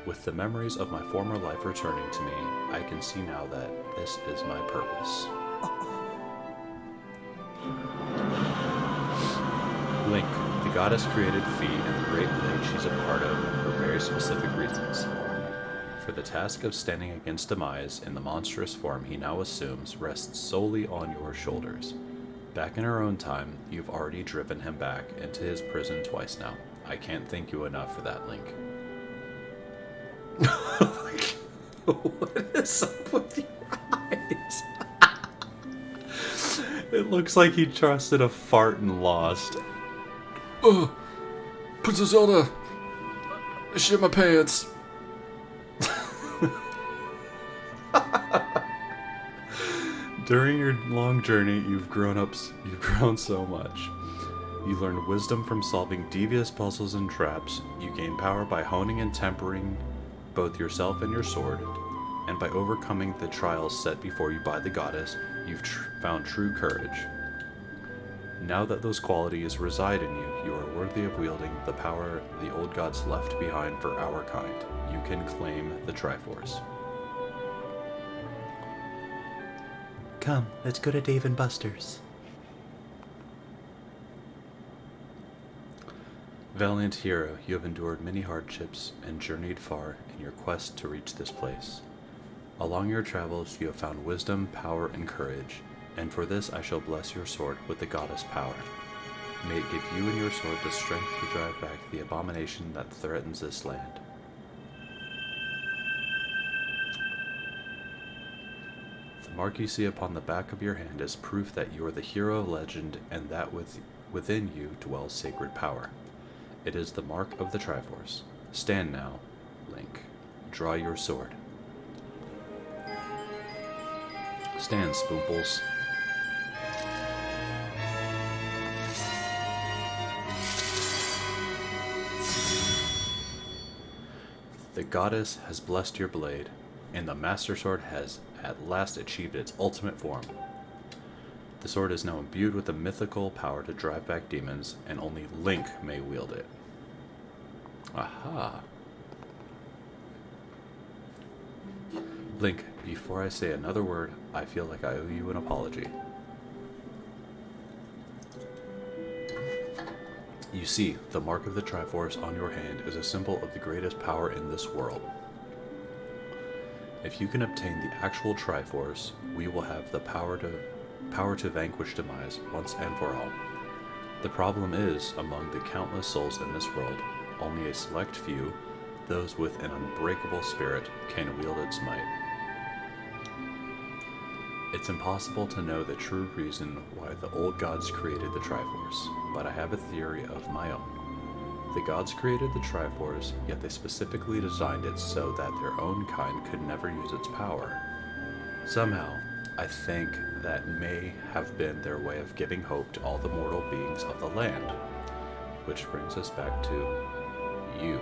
With the memories of my former life returning to me, I can see now that this is my purpose. Link, the goddess created Fee and the great blade she's a part of for very specific reasons. For the task of standing against Demise in the monstrous form he now assumes rests solely on your shoulders. Back in our own time, you've already driven him back into his prison twice now. I can't thank you enough for that, Link. What is up with your eyes? It looks like he trusted a fart and lost. Princess Zelda! I shit my pants. During your long journey, you've grown so much. You learned wisdom from solving devious puzzles and traps. You gain power by honing and tempering both yourself and your sword, and by overcoming the trials set before you by the goddess, you've found true courage. Now that those qualities reside in you, you are worthy of wielding the power the old gods left behind for our kind. You can claim the Triforce. Come, let's go to Dave and Buster's. Valiant hero, you have endured many hardships and journeyed far in your quest to reach this place. Along your travels, you have found wisdom, power, and courage, and for this I shall bless your sword with the goddess power. May it give you and your sword the strength to drive back the abomination that threatens this land. The mark you see upon the back of your hand is proof that you are the hero of legend and that within you dwells sacred power. It is the mark of the Triforce. Stand now, Link. Draw your sword. Stand, Spoomples. The goddess has blessed your blade, and the Master Sword has at last achieved its ultimate form. The sword is now imbued with the mythical power to drive back demons, and only Link may wield it. Aha. Link, before I say another word, I feel like I owe you an apology. You see, the mark of the Triforce on your hand is a symbol of the greatest power in this world. If you can obtain the actual Triforce, we will have the power to vanquish demise once and for all. The problem is, among the countless souls in this world, only a select few, those with an unbreakable spirit, can wield its might. It's impossible to know the true reason why the old gods created the Triforce, but I have a theory of my own. The gods created the Triforce, yet they specifically designed it so that their own kind could never use its power. Somehow, I think that may have been their way of giving hope to all the mortal beings of the land. Which brings us back to you.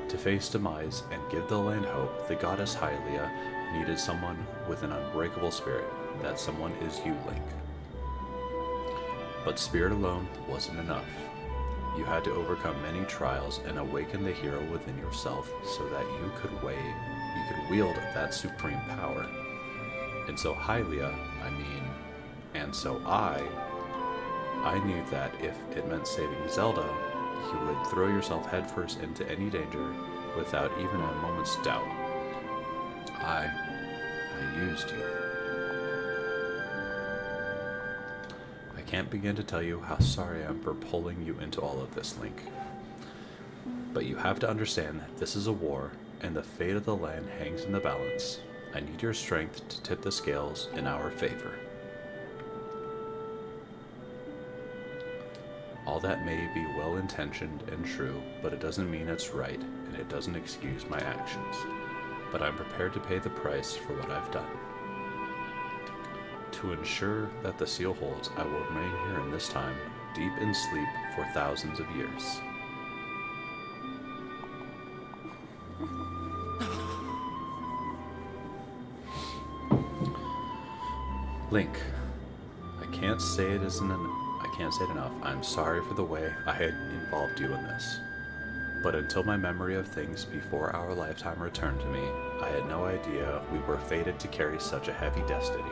To face demise and give the land hope, the goddess Hylia needed someone with an unbreakable spirit. That someone is you, Link. But spirit alone wasn't enough. You had to overcome many trials and awaken the hero within yourself so that you could wield that supreme power. And so Hylia, I knew that if it meant saving Zelda, you would throw yourself headfirst into any danger without even a moment's doubt. I used you. I can't begin to tell you how sorry I am for pulling you into all of this, Link. But you have to understand that this is a war, and the fate of the land hangs in the balance. I need your strength to tip the scales in our favor. All that may be well-intentioned and true, but it doesn't mean it's right, and it doesn't excuse my actions. But I'm prepared to pay the price for what I've done. To ensure that the seal holds, I will remain here in this time, deep in sleep for thousands of years. Link, I can't say it enough. I'm sorry for the way I had involved you in this. But until my memory of things before our lifetime returned to me, I had no idea we were fated to carry such a heavy destiny.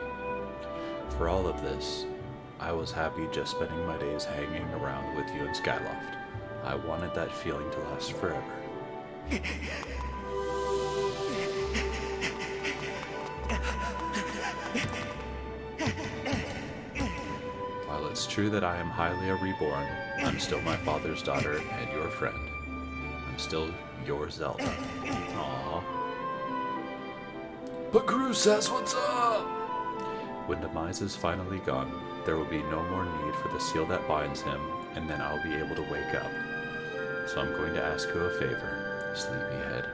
For all of this, I was happy just spending my days hanging around with you in Skyloft. I wanted that feeling to last forever. While it's true that I am Hylia reborn, I'm still my father's daughter and your friend. I'm still your Zelda. Aww. But Gru says what's up? When Demise is finally gone, there will be no more need for the seal that binds him, and then I'll be able to wake up. So I'm going to ask you a favor, sleepyhead.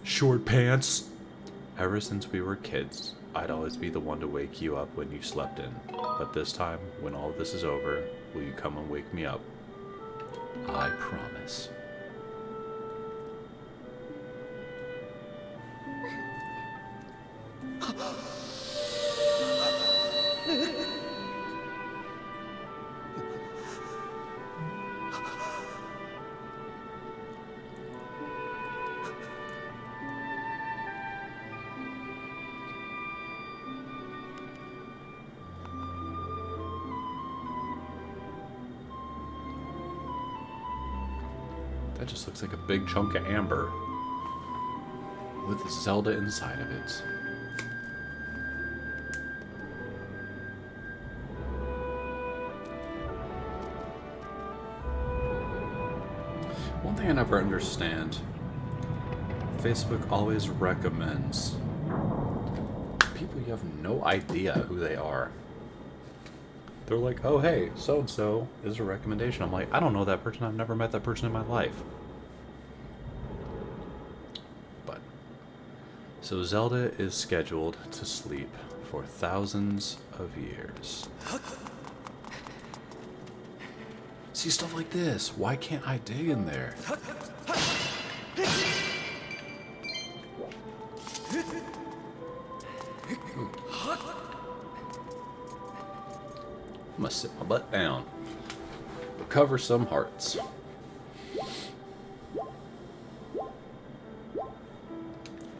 Short pants! Ever since we were kids, I'd always be the one to wake you up when you slept in. But this time, when all this is over, will you come and wake me up? I promise. That just looks like a big chunk of amber with Zelda inside of it. One thing I never understand, Facebook always recommends people you have no idea who they are. They're like, oh hey, so-and-so is a recommendation. I'm like, I don't know that person. I've never met that person in my life. But, so Zelda is scheduled to sleep for thousands of years. See, stuff like this. Why can't I dig in there? I'm gonna sit my butt down. Recover some hearts.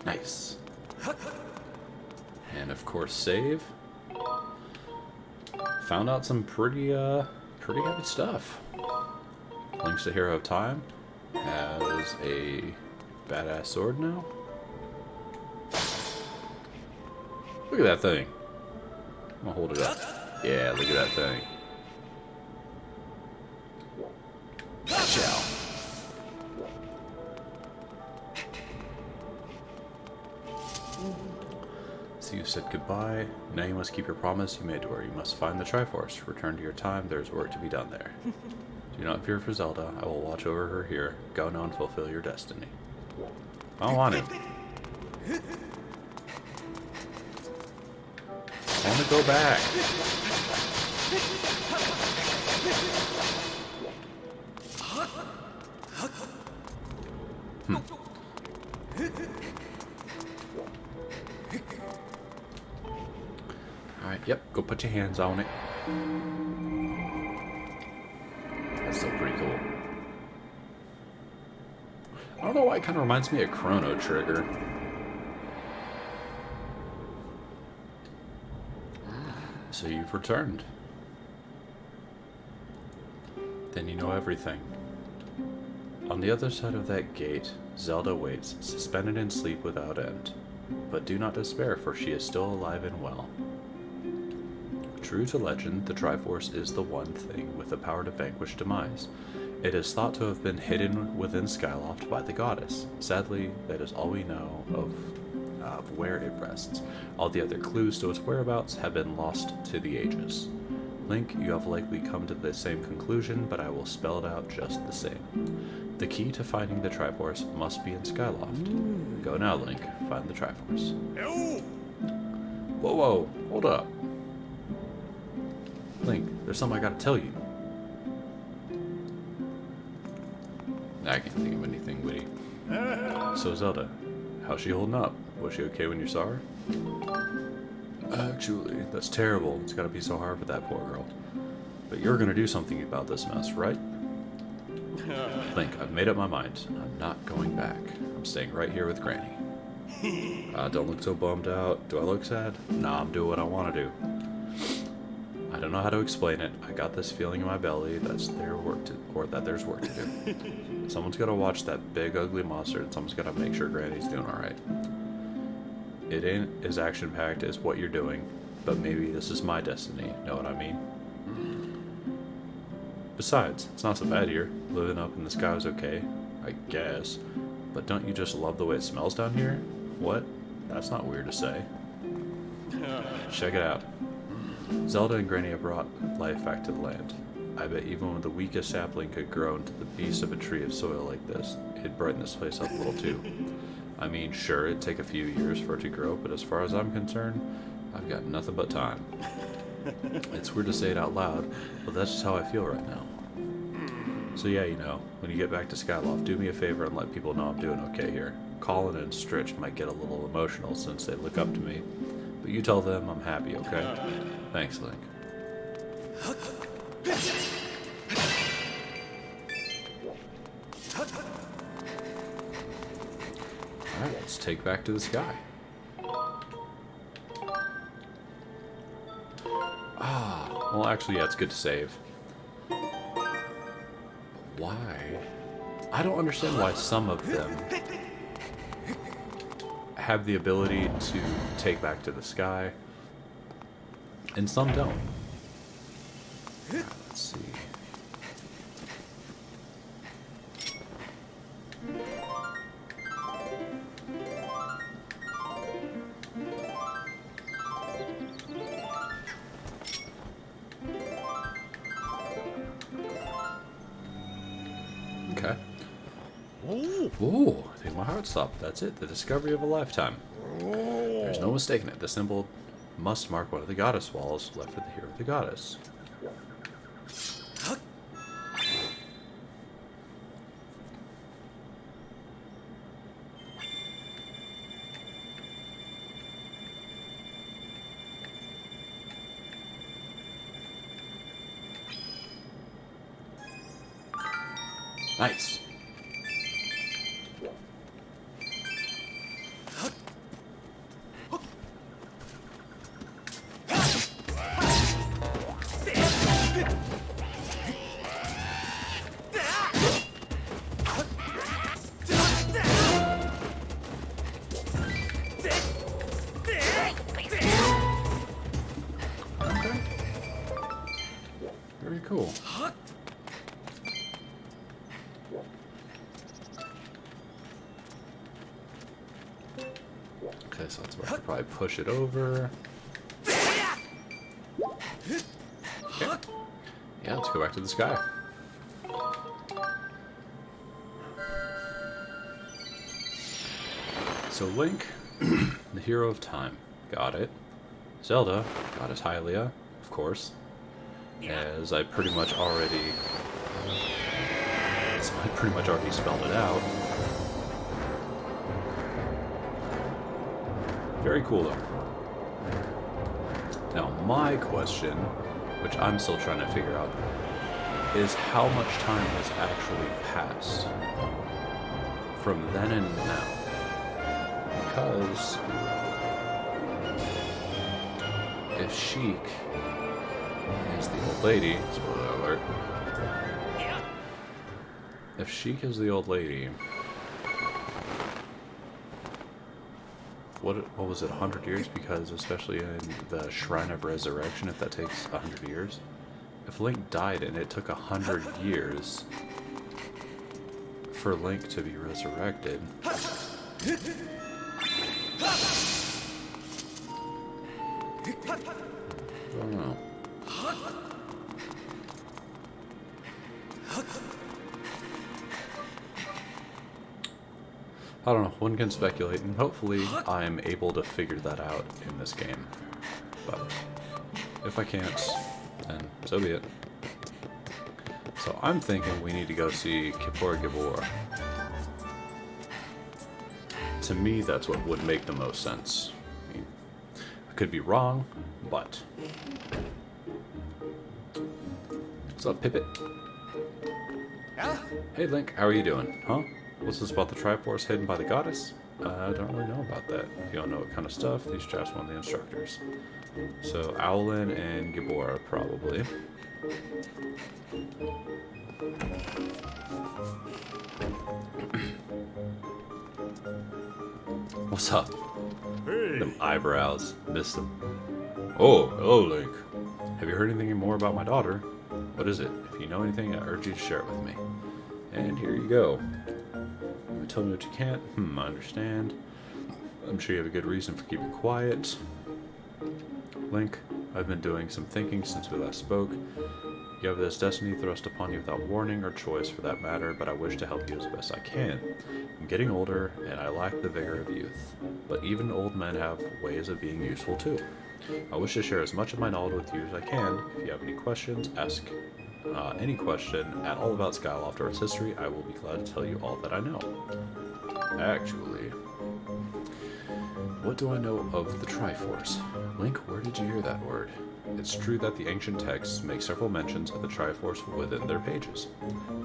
Nice. And of course, save. Found out some pretty heavy stuff. Link's the hero of time. Has a badass sword now. Look at that thing. I'm gonna hold it up. Yeah, look at that thing. Ciao. So you said goodbye. Now you must keep your promise you made to her. You must find the Triforce. Return to your time. There's work to be done there. Do not fear for Zelda. I will watch over her here. Go now and fulfill your destiny. I don't want to. I want to go back. Alright, yep, go put your hands on it. That's still pretty cool. I don't know why it kind of reminds me of Chrono Trigger. So you've returned. Then you know everything. On the other side of that gate, Zelda waits, suspended in sleep without end. But do not despair, for she is still alive and well. True to legend, the Triforce is the one thing with the power to vanquish demise. It is thought to have been hidden within Skyloft by the goddess. Sadly, that is all we know of where it rests. All the other clues to its whereabouts have been lost to the ages. Link, you have likely come to the same conclusion, but I will spell it out just the same. The key to finding the Triforce must be in Skyloft. Go now, Link. Find the Triforce. Whoa, whoa, hold up. Link, there's something I gotta tell you. I can't think of anything witty. So Zelda, how's she holding up? Was she okay when you saw her? Actually, that's terrible. It's gotta be so hard for that poor girl. But you're gonna do something about this mess, right? Link, I've made up my mind. I'm not going back. I'm staying right here with Granny. Don't look so bummed out. Do I look sad? Nah, I'm doing what I want to do. I don't know how to explain it. I got this feeling in my belly that there's work to do. Someone's got to watch that big ugly monster, and someone's got to make sure Granny's doing alright. It ain't as action-packed as what you're doing, but maybe this is my destiny, know what I mean? Besides, it's not so bad here. Living up in the sky is okay, I guess. But don't you just love the way it smells down here? What? That's not weird to say. Check it out. Zelda and Granny have brought life back to the land. I bet even when the weakest sapling could grow into the beast of a tree of soil like this, it'd brighten this place up a little too. I mean, sure, it'd take a few years for it to grow, but as far as I'm concerned, I've got nothing but time. It's weird to say it out loud, but that's just how I feel right now. So yeah, you know, when you get back to Skyloft, do me a favor and let people know I'm doing okay here. Colin and Stritch might get a little emotional since they look up to me, but you tell them I'm happy, okay? Thanks, Link. Alright, let's take back to the sky. Well, actually, yeah, it's good to save. Why? I don't understand why some of them have the ability to take back to the sky, and some don't. Let's see. Okay. Whoa, I think my heart stopped. That's it, the discovery of a lifetime. There's no mistaking it. The symbol must mark one of the goddess walls left for the hero of the goddess. Nice. Very cool. Okay, so that's where I could probably push it over. Okay. Yeah, let's go back to the sky. So Link, the hero of time. Got it. Zelda, Goddess Hylia, of course. As I pretty much already spelled it out. Very cool though. Now my question, which I'm still trying to figure out, is how much time has actually passed from then and now. Because if Sheik is the old lady, spoiler alert. If Sheik is the old lady, what was it, 100 years? Because especially in the Shrine of Resurrection, if that takes 100 years, if Link died and it took 100 years for Link to be resurrected, I don't know. I don't know, one can speculate, and hopefully I'm able to figure that out in this game. But if I can't, then so be it. So I'm thinking we need to go see Kippur Gibor. To me, that's what would make the most sense. I mean, I could be wrong, but... What's up, Pippet? Hey Link, how are you doing? Huh? What's this about the Triforce hidden by the goddess? I don't really know about that. If you don't know what kind of stuff, these chaps want the instructors. So, Owlin and Gibora, probably. What's up? Hey. Them eyebrows. Missed them. Oh, hello, Link. Have you heard anything more about my daughter? What is it? If you know anything, I urge you to share it with me. And here you go. Tell me what you can't. I understand. I'm sure you have a good reason for keeping quiet. Link, I've been doing some thinking since we last spoke. You have this destiny thrust upon you without warning or choice for that matter, but I wish to help you as best I can. I'm getting older, and I lack the vigor of youth. But even old men have ways of being useful too. I wish to share as much of my knowledge with you as I can. If you have any questions, ask any question at all about Skyloft or its history. I will be glad to tell you all that I know. Actually, what do I know of the Triforce? Link, where did you hear that word? It's true that the ancient texts make several mentions of the Triforce within their pages.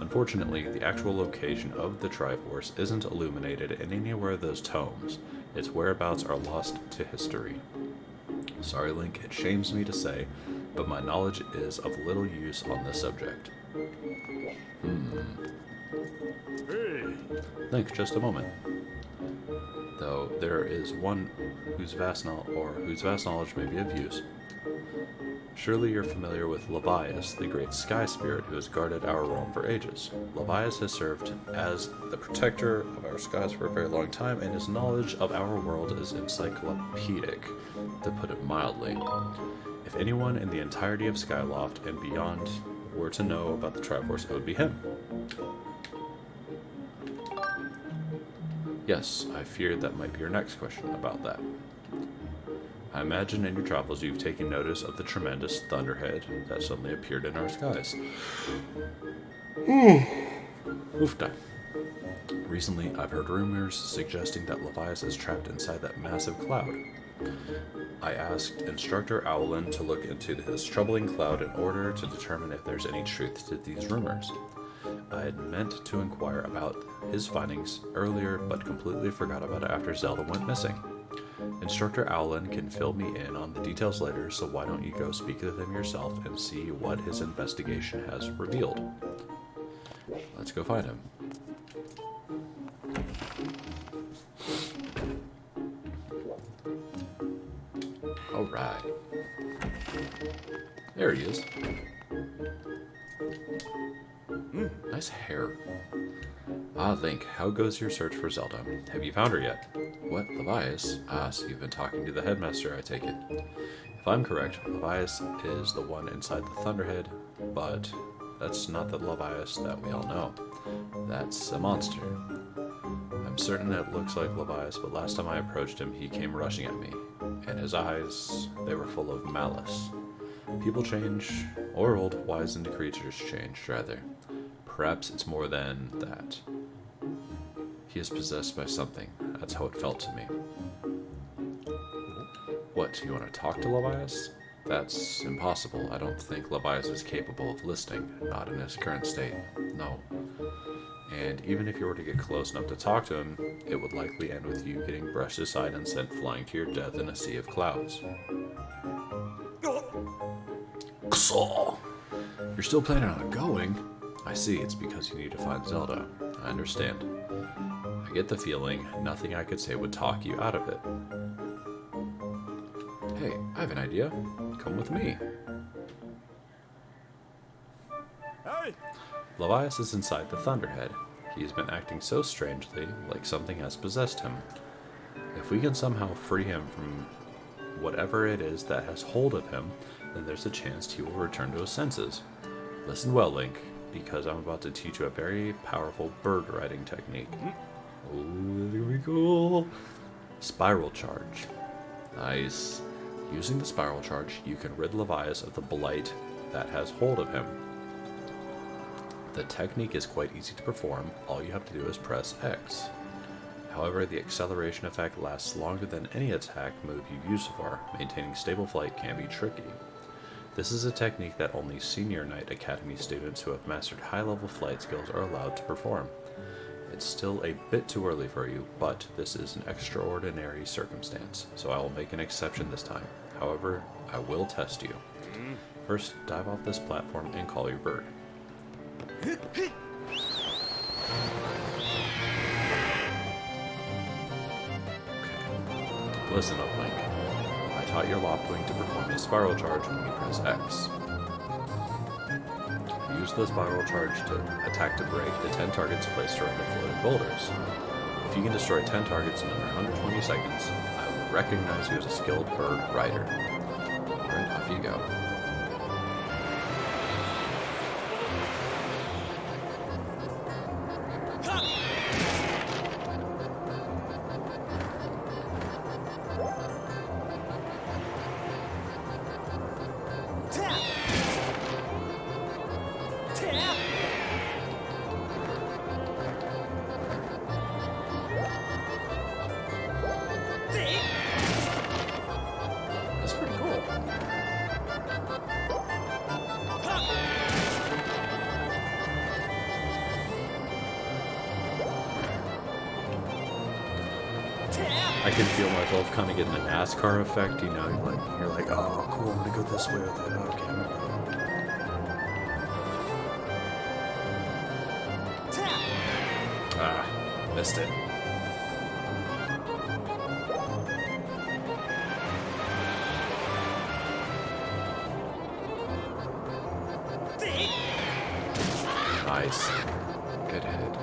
Unfortunately, the actual location of the Triforce isn't illuminated in anywhere of those tomes. Its whereabouts are lost to history. Sorry, Link, it shames me to say, but my knowledge is of little use on this subject. Link, just a moment. Though there is one whose vast knowledge may be of use. Surely you're familiar with Levias, the great sky spirit who has guarded our realm for ages. Levias has served as the protector of our skies for a very long time, and his knowledge of our world is encyclopedic, to put it mildly. If anyone in the entirety of Skyloft and beyond were to know about the Triforce, it would be him. Yes, I feared that might be your next question about that. I imagine in your travels you've taken notice of the tremendous thunderhead that suddenly appeared in our skies. Oofda. Recently, I've heard rumors suggesting that Levias is trapped inside that massive cloud. I asked Instructor Owlin to look into this troubling cloud in order to determine if there's any truth to these rumors. I had meant to inquire about his findings earlier, but completely forgot about it after Zelda went missing. Instructor Owlin can fill me in on the details later, so why don't you go speak with him yourself and see what his investigation has revealed. Let's go find him. Alright. There he is. Nice hair. Ah, Link, how goes your search for Zelda? Have you found her yet? What, Levias? Ah, so you've been talking to the headmaster, I take it. If I'm correct, Levias is the one inside the Thunderhead, but that's not the Levias that we all know. That's a monster. I'm certain it looks like Levias, but last time I approached him, he came rushing at me. And his eyes, they were full of malice. People change, or old, wizened creatures change, rather. Perhaps it's more than that. He is possessed by something. That's how it felt to me. What, you want to talk to Levias? That's impossible. I don't think Levias is capable of listening, not in his current state. No. And even if you were to get close enough to talk to him, it would likely end with you getting brushed aside and sent flying to your death in a sea of clouds. You're still planning on going? I see, it's because you need to find Zelda. I understand. I get the feeling nothing I could say would talk you out of it. Hey, I have an idea. Come with me. Hey! Levias is inside the Thunderhead. He has been acting so strangely, like something has possessed him. If we can somehow free him from whatever it is that has hold of him, then there's a chance he will return to his senses. Listen well, Link, because I'm about to teach you a very powerful bird riding technique. Oh, this is gonna be cool. Spiral Charge. Nice. Using the Spiral Charge, you can rid Levias of the blight that has hold of him. The technique is quite easy to perform. All you have to do is press X. However, the acceleration effect lasts longer than any attack move you use so far. Maintaining stable flight can be tricky. This is a technique that only Senior Knight Academy students who have mastered high-level flight skills are allowed to perform. It's still a bit too early for you, but this is an extraordinary circumstance, so I will make an exception this time. However, I will test you. First, dive off this platform and call your bird. Okay. Listen up, Link. I taught your Loftwing to perform a spiral charge when you press X. Use the spiral charge to attack to break the 10 targets placed around the floating boulders. If you can destroy 10 targets in under 120 seconds, I will recognize you as a skilled bird rider. Alright, off you go. That's pretty cool. I can feel myself kind of getting the NASCAR effect, you know, you're like, oh, cool, I'm gonna go this way with it. Okay, I'm gonna go. Ah, missed it. Nice. Good hit.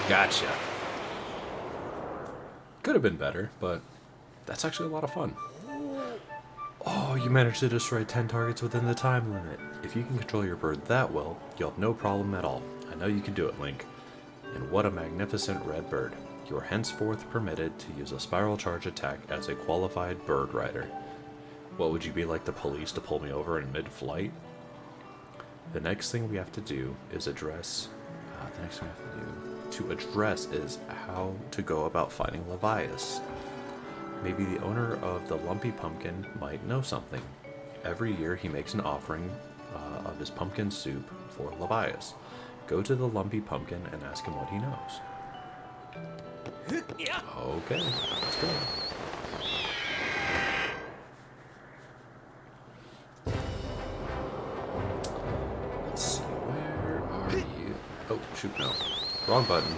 Gotcha. Could have been better, but that's actually a lot of fun. Oh, Oh, you managed to destroy 10 targets within the time limit. If you can control your bird that well, you'll have no problem at all. I know you can do it, Link. And what a magnificent red bird. You are henceforth permitted to use a spiral charge attack as a qualified bird rider. What, would you be like the police to pull me over in mid-flight? The next thing we have to do is address... is how to go about finding Levias. Maybe the owner of the Lumpy Pumpkin might know something. Every year he makes an offering of his pumpkin soup for Levias. Go to the Lumpy Pumpkin and ask him what he knows. Okay, let's go. Let's see, where are you? Oh, shoot, no. Wrong button.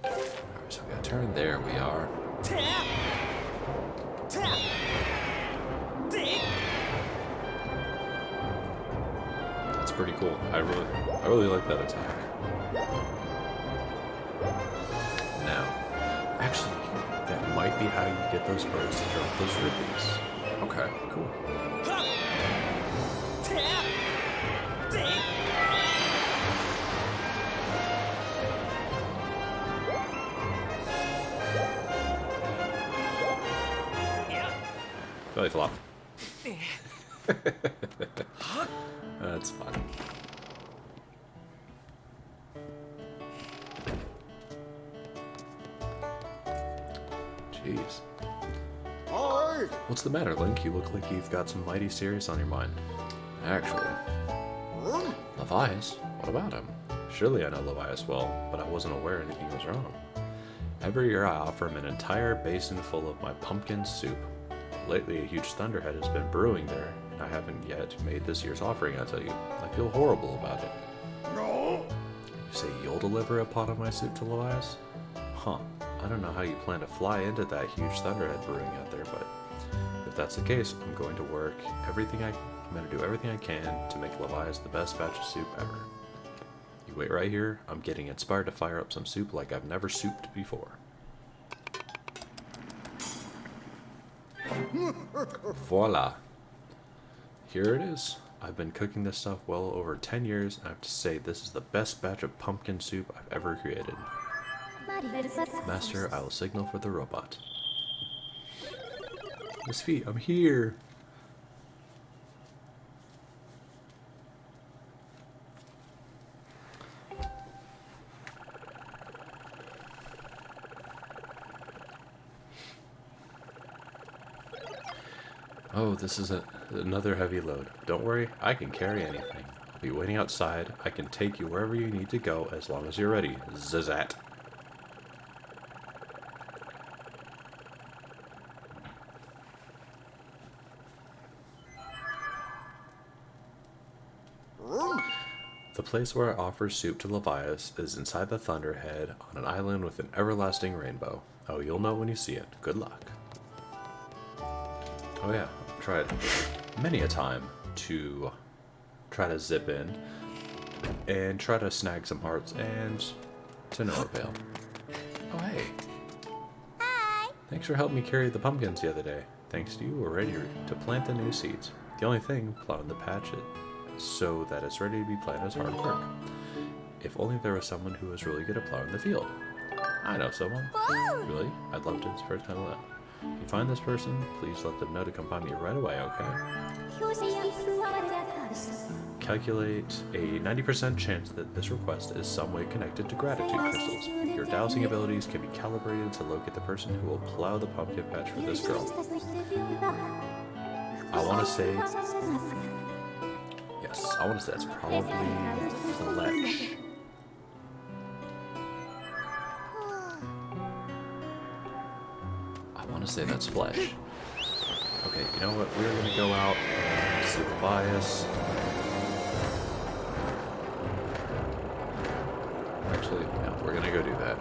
Alright, so we gotta turn. There we are. That's pretty cool. I really like that attack. Now, actually, that might be how you get those birds to drop those rupees. Okay, cool. Belly flop. That's fun. Jeez. What's the matter, Link? You look like you've got some mighty serious on your mind. Actually. Levias? What about him? Surely I know Levias well, but I wasn't aware anything was wrong. Every year I offer him an entire basin full of my pumpkin soup. Lately a huge thunderhead has been brewing there, and I haven't yet made this year's offering, I tell you. I feel horrible about it. No. You say you'll deliver a pot of my soup to Levias? Huh. I don't know how you plan to fly into that huge thunderhead brewing out there, but if that's the case, I'm going to do everything I can to make Levias the best batch of soup ever. You wait right here. I'm getting inspired to fire up some soup like I've never souped before. Voila. Here it is. I've been cooking this stuff well over 10 years, and I have to say this is the best batch of pumpkin soup I've ever created. Master, I will signal for the robot. Miss Fee, I'm here. Oh, this is another heavy load. Don't worry, I can carry anything. I'll be waiting outside. I can take you wherever you need to go as long as you're ready. Zazat. The place where I offer soup to Levias is inside the Thunderhead on an island with an everlasting rainbow. Oh, you'll know when you see it. Good luck. Oh yeah, I've tried many a time to try to zip in and try to snag some hearts, and to no avail. Oh hey. Hi. Thanks for helping me carry the pumpkins the other day. Thanks to you, we're ready to plant the new seeds. The only thing, plowing the patch so that it's ready to be planted is hard work. If only there was someone who was really good at plowing the field. I know someone. Really? I'd love to first time that. If you find this person, please let them know to come find me right away, okay? Calculate a 90% chance that this request is some way connected to gratitude crystals. Your dowsing abilities can be calibrated to locate the person who will plow the pumpkin patch for this girl. I want to say... Yes, I want to say that's probably Fletch. I want to say that's Fletch. Okay, you know what? We're going to go out and see the bias. Actually, no, we're going to go do that.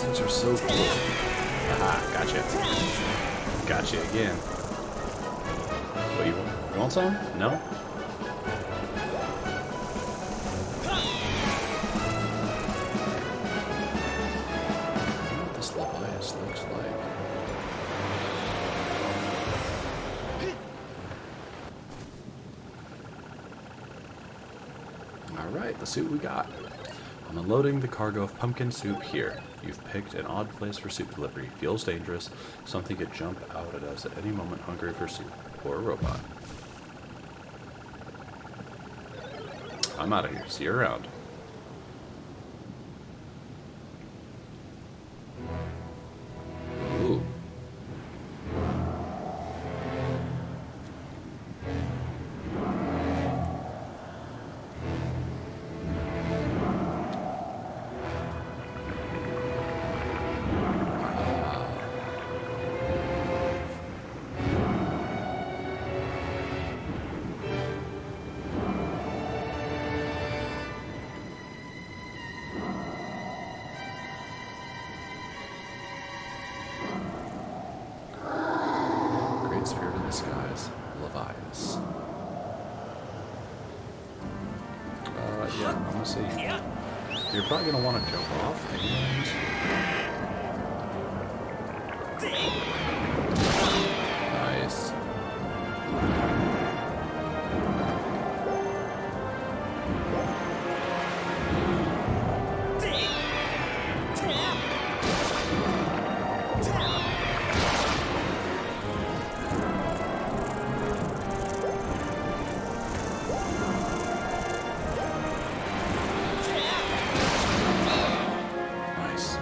things are so cool. Aha, gotcha. Gotcha again. What, you want some? No? What this Levias looks like. Alright, let's see what we got. I'm unloading the cargo of pumpkin soup here. You've picked an odd place for soup delivery. Feels dangerous. Something could jump out at us at any moment hungry for soup. Or a robot. I'm out of here. See you around. Ooh. Great spirit in the skies, Levias. Yeah, I'm gonna see. You're probably gonna want to jump off and. Nice. Nice.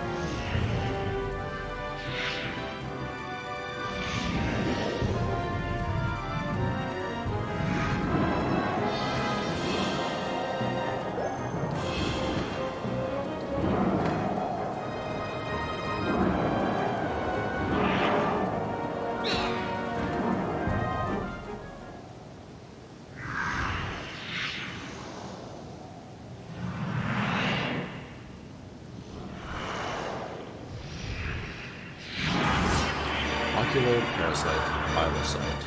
Ocular parasite, pilocyte.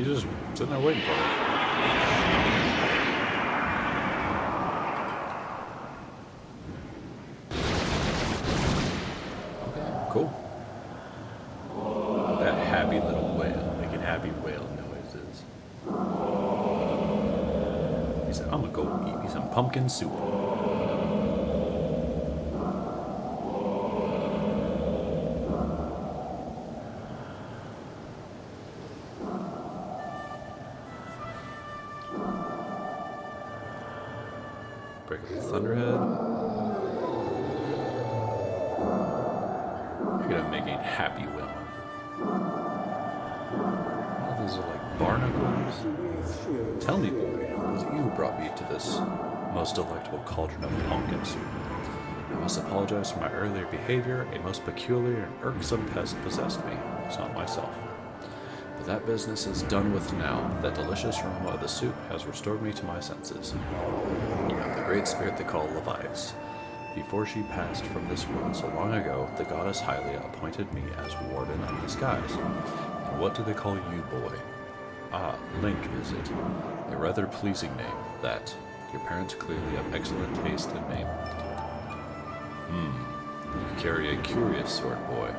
He's just sitting there waiting for me. Okay, cool. That happy little whale making happy whale noises. He said, I'm gonna go eat me some pumpkin soup. Break up the Thunderhead. You're gonna make a happy whale. Oh, these are like barnacles. Tell me, boy, was it you who brought me to this most delectable cauldron of pumpkin soup? I must apologize for my earlier behavior. A most peculiar and irksome pest possessed me. It's not myself. But that business is done with now. That delicious aroma of the soup has restored me to my senses. I'm the great spirit they call Levias. Before she passed from this world so long ago, the goddess Hylia appointed me as warden of the skies. And what do they call you, boy? Ah, Link, is it? A rather pleasing name, that. Your parents clearly have excellent taste in name. You carry a curious sword, boy.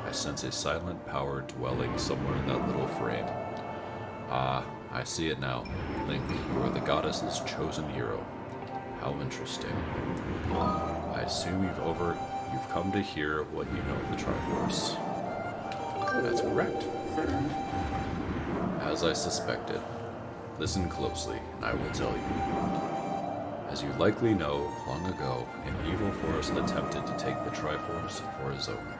I sense a silent power dwelling somewhere in that little frame. Ah, I see it now. Link, you are the goddess's chosen hero. How interesting. I assume you've come to hear what you know of the Triforce. That's correct. As I suspected. Listen closely, and I will tell you. As you likely know, long ago, an evil force attempted to take the Triforce for his own.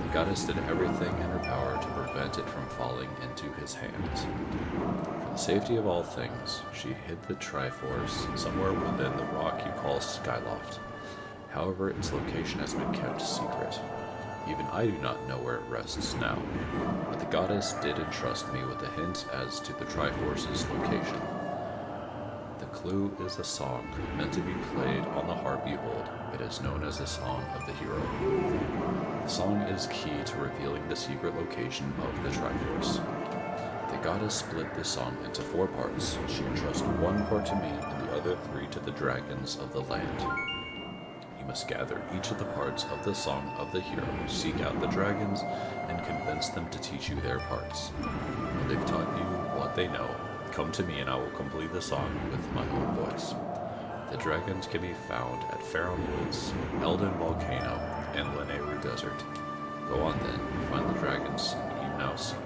The goddess did everything in her power to prevent it from falling into his hands. For the safety of all things, she hid the Triforce somewhere within the rock you call Skyloft. However, its location has been kept secret. Even I do not know where it rests now, but the goddess did entrust me with a hint as to the Triforce's location. The clue is a song meant to be played on the harp you hold. It is known as the Song of the Hero. The song is key to revealing the secret location of the Triforce. The goddess split the song into 4 parts. She entrusted 1 part to me and the other 3 to the dragons of the land. You must gather each of the parts of the Song of the Hero, seek out the dragons, and convince them to teach you their parts. When they've taught you what they know, come to me and I will complete the song with my own voice. The dragons can be found at Pharaoh Woods, Eldin Volcano, and Lanayru Desert. Go on then, find the dragons you now seek.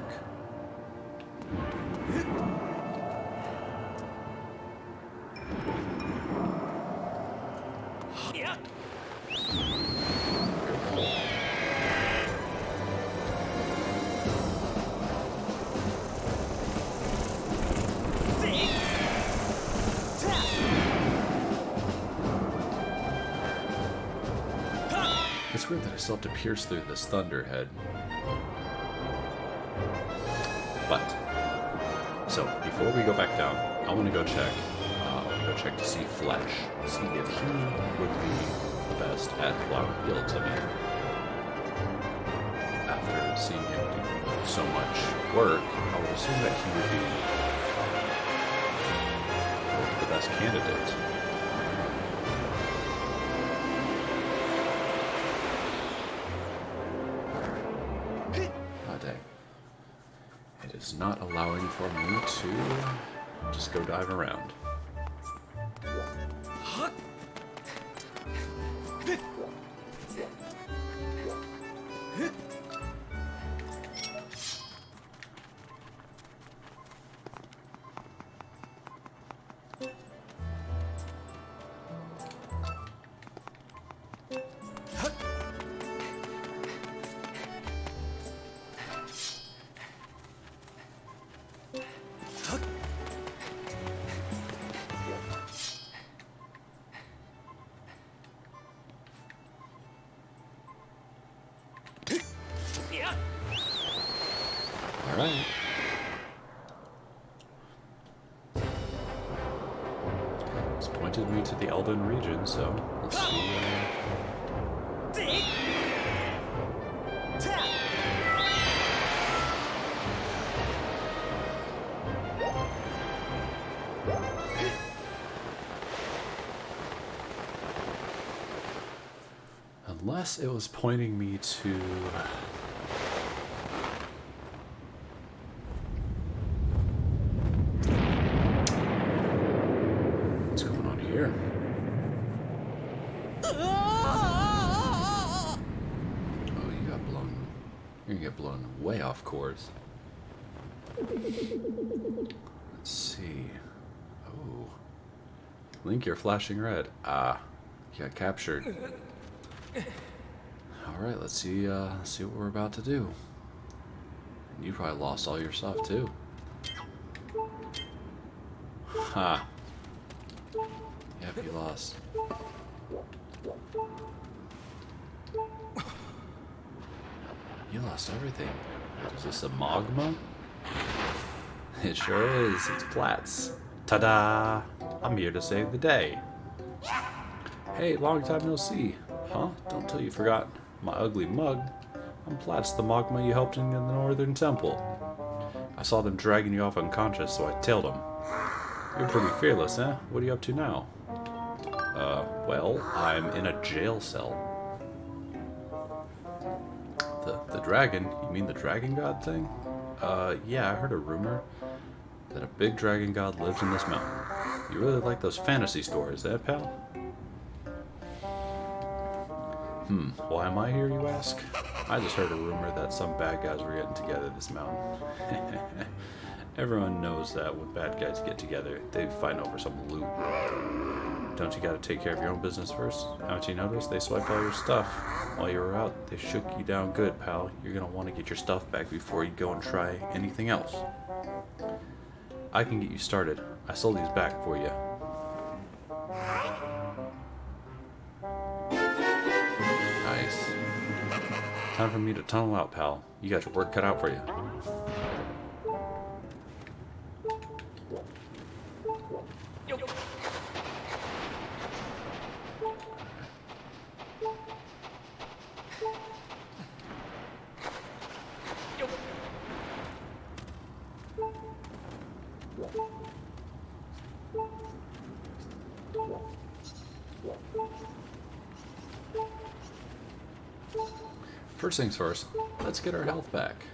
It's weird that I still have to pierce through this thunderhead. But, so, before we go back down, I want to go check. To see Flesh. See if he would be the best at flower guild to me. After seeing him do so much work, I would assume that he would be the best candidate. It is not allowing for me to just go dive around. Alright. It's pointed me to the Elden region, so let's see. Unless it was pointing me to... What's going on here? Oh, you got blown... You're gonna get blown way off course. Let's see. Oh. Link, you're flashing red. Ah. You got captured. Alright, let's see what we're about to do. You probably lost all your stuff too. Ha. Yep, you lost. You lost everything. Is this a magma? It sure is. It's Platts. Ta-da! I'm here to save the day. Hey, long time no see. Huh? Don't tell you forgot my ugly mug. I'm Platts, the magma you helped in the Northern Temple. I saw them dragging you off unconscious, so I tailed them. You're pretty fearless, eh? What are you up to now? Well, I'm in a jail cell. The dragon? You mean the dragon god thing? Yeah, I heard a rumor that a big dragon god lives in this mountain. You really like those fantasy stories, eh, pal? Why am I here, you ask? I just heard a rumor that some bad guys were getting together this mountain. Everyone knows that when bad guys get together, they fight over some loot. Don't you gotta take care of your own business first? Haven't you noticed? They swiped all your stuff. While you were out, they shook you down good, pal. You're gonna want to get your stuff back before you go and try anything else. I can get you started. I sold these back for you. Nice. Time for me to tunnel out, pal. You got your work cut out for you. First things first, let's get our health back.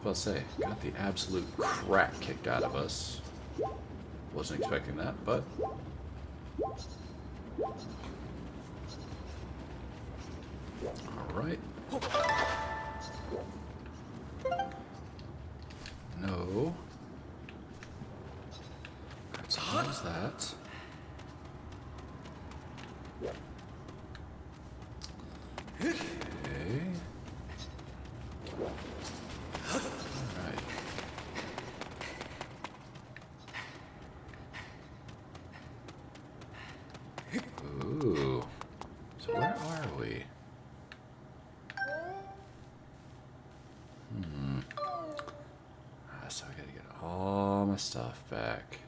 I'll say, got the absolute crap kicked out of us. Wasn't expecting that, but... Alright. No. So what is that? Okay. Alright. Ooh. So where are we? So I gotta get all my stuff back.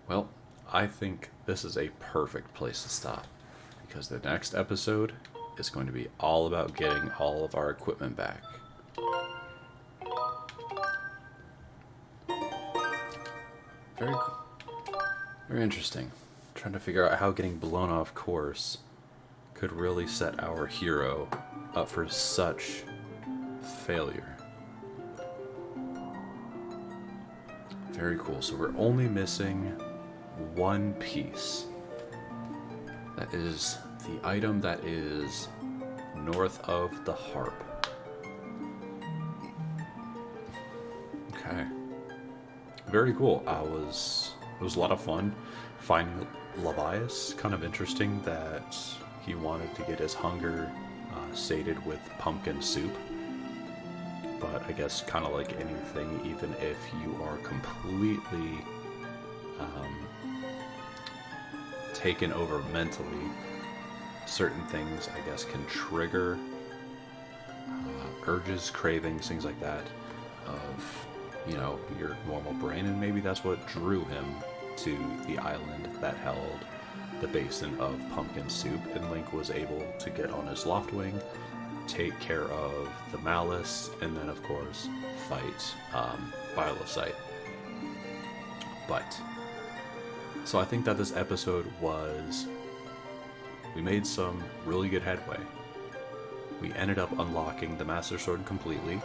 Well, I think this is a perfect place to stop, because the next episode is going to be all about getting all of our equipment back. Very interesting. Trying to figure out how getting blown off course could really set our hero up for such failure. Very cool. So we're only missing one piece. That is the item that is north of the harp. Okay. Very cool. It was a lot of fun finding Levias. Kind of interesting that he wanted to get his hunger sated with pumpkin soup. But I guess kind of like anything, even if you are completely taken over mentally, certain things, I guess, can trigger urges, cravings, things like that of, you know, your normal brain. And maybe that's what drew him to the island that held the basin of pumpkin soup, and Link was able to get on his Loftwing, take care of the Malice, and then of course fight Bilosite. But, so I think that this episode we made some really good headway. We ended up unlocking the Master Sword completely.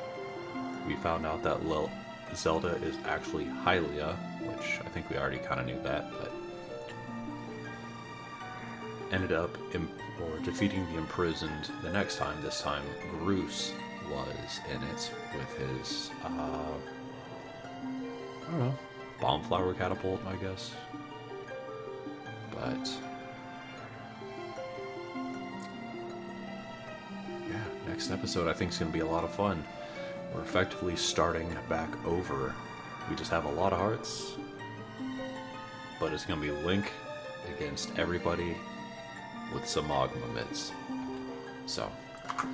We found out that Zelda is actually Hylia, which I think we already kind of knew that, but ended up defeating the imprisoned the next time. This time, Groose was in it with his, I don't know, bomb flower catapult, I guess. But yeah, next episode I think is going to be a lot of fun. We're effectively starting back over. We just have a lot of hearts, but it's going to be Link against everybody with some Magma mitts. So, I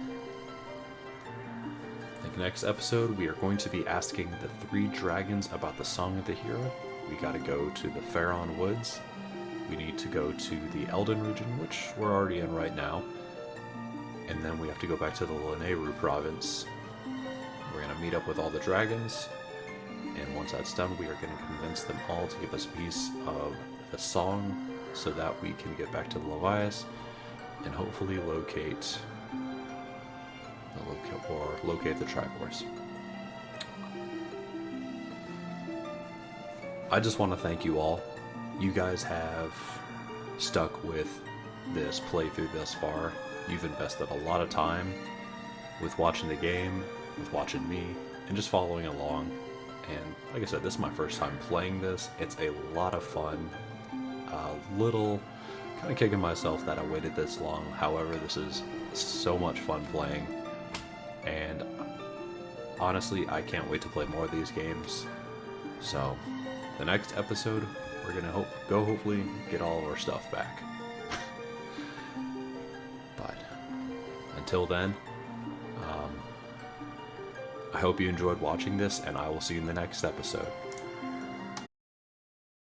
think next episode we are going to be asking the 3 dragons about the Song of the Hero. We got to go to the Faron Woods. We need to go to the Elden region, which we're already in right now. And then we have to go back to the Lanayru province. We're going to meet up with all the dragons. And once that's done, we are going to convince them all to give us a piece of the song so that we can get back to the Levias and hopefully locate the Triforce. I just want to thank you all. You guys have stuck with this playthrough thus far. You've invested a lot of time with watching the game, with watching me, and just following along. And like I said, this is my first time playing this. It's a lot of fun. Little kind of kicking myself that I waited this long. However, this is so much fun playing. And honestly, I can't wait to play more of these games. So, the next episode, we're going to hopefully get all of our stuff back. But until then, I hope you enjoyed watching this, and I will see you in the next episode.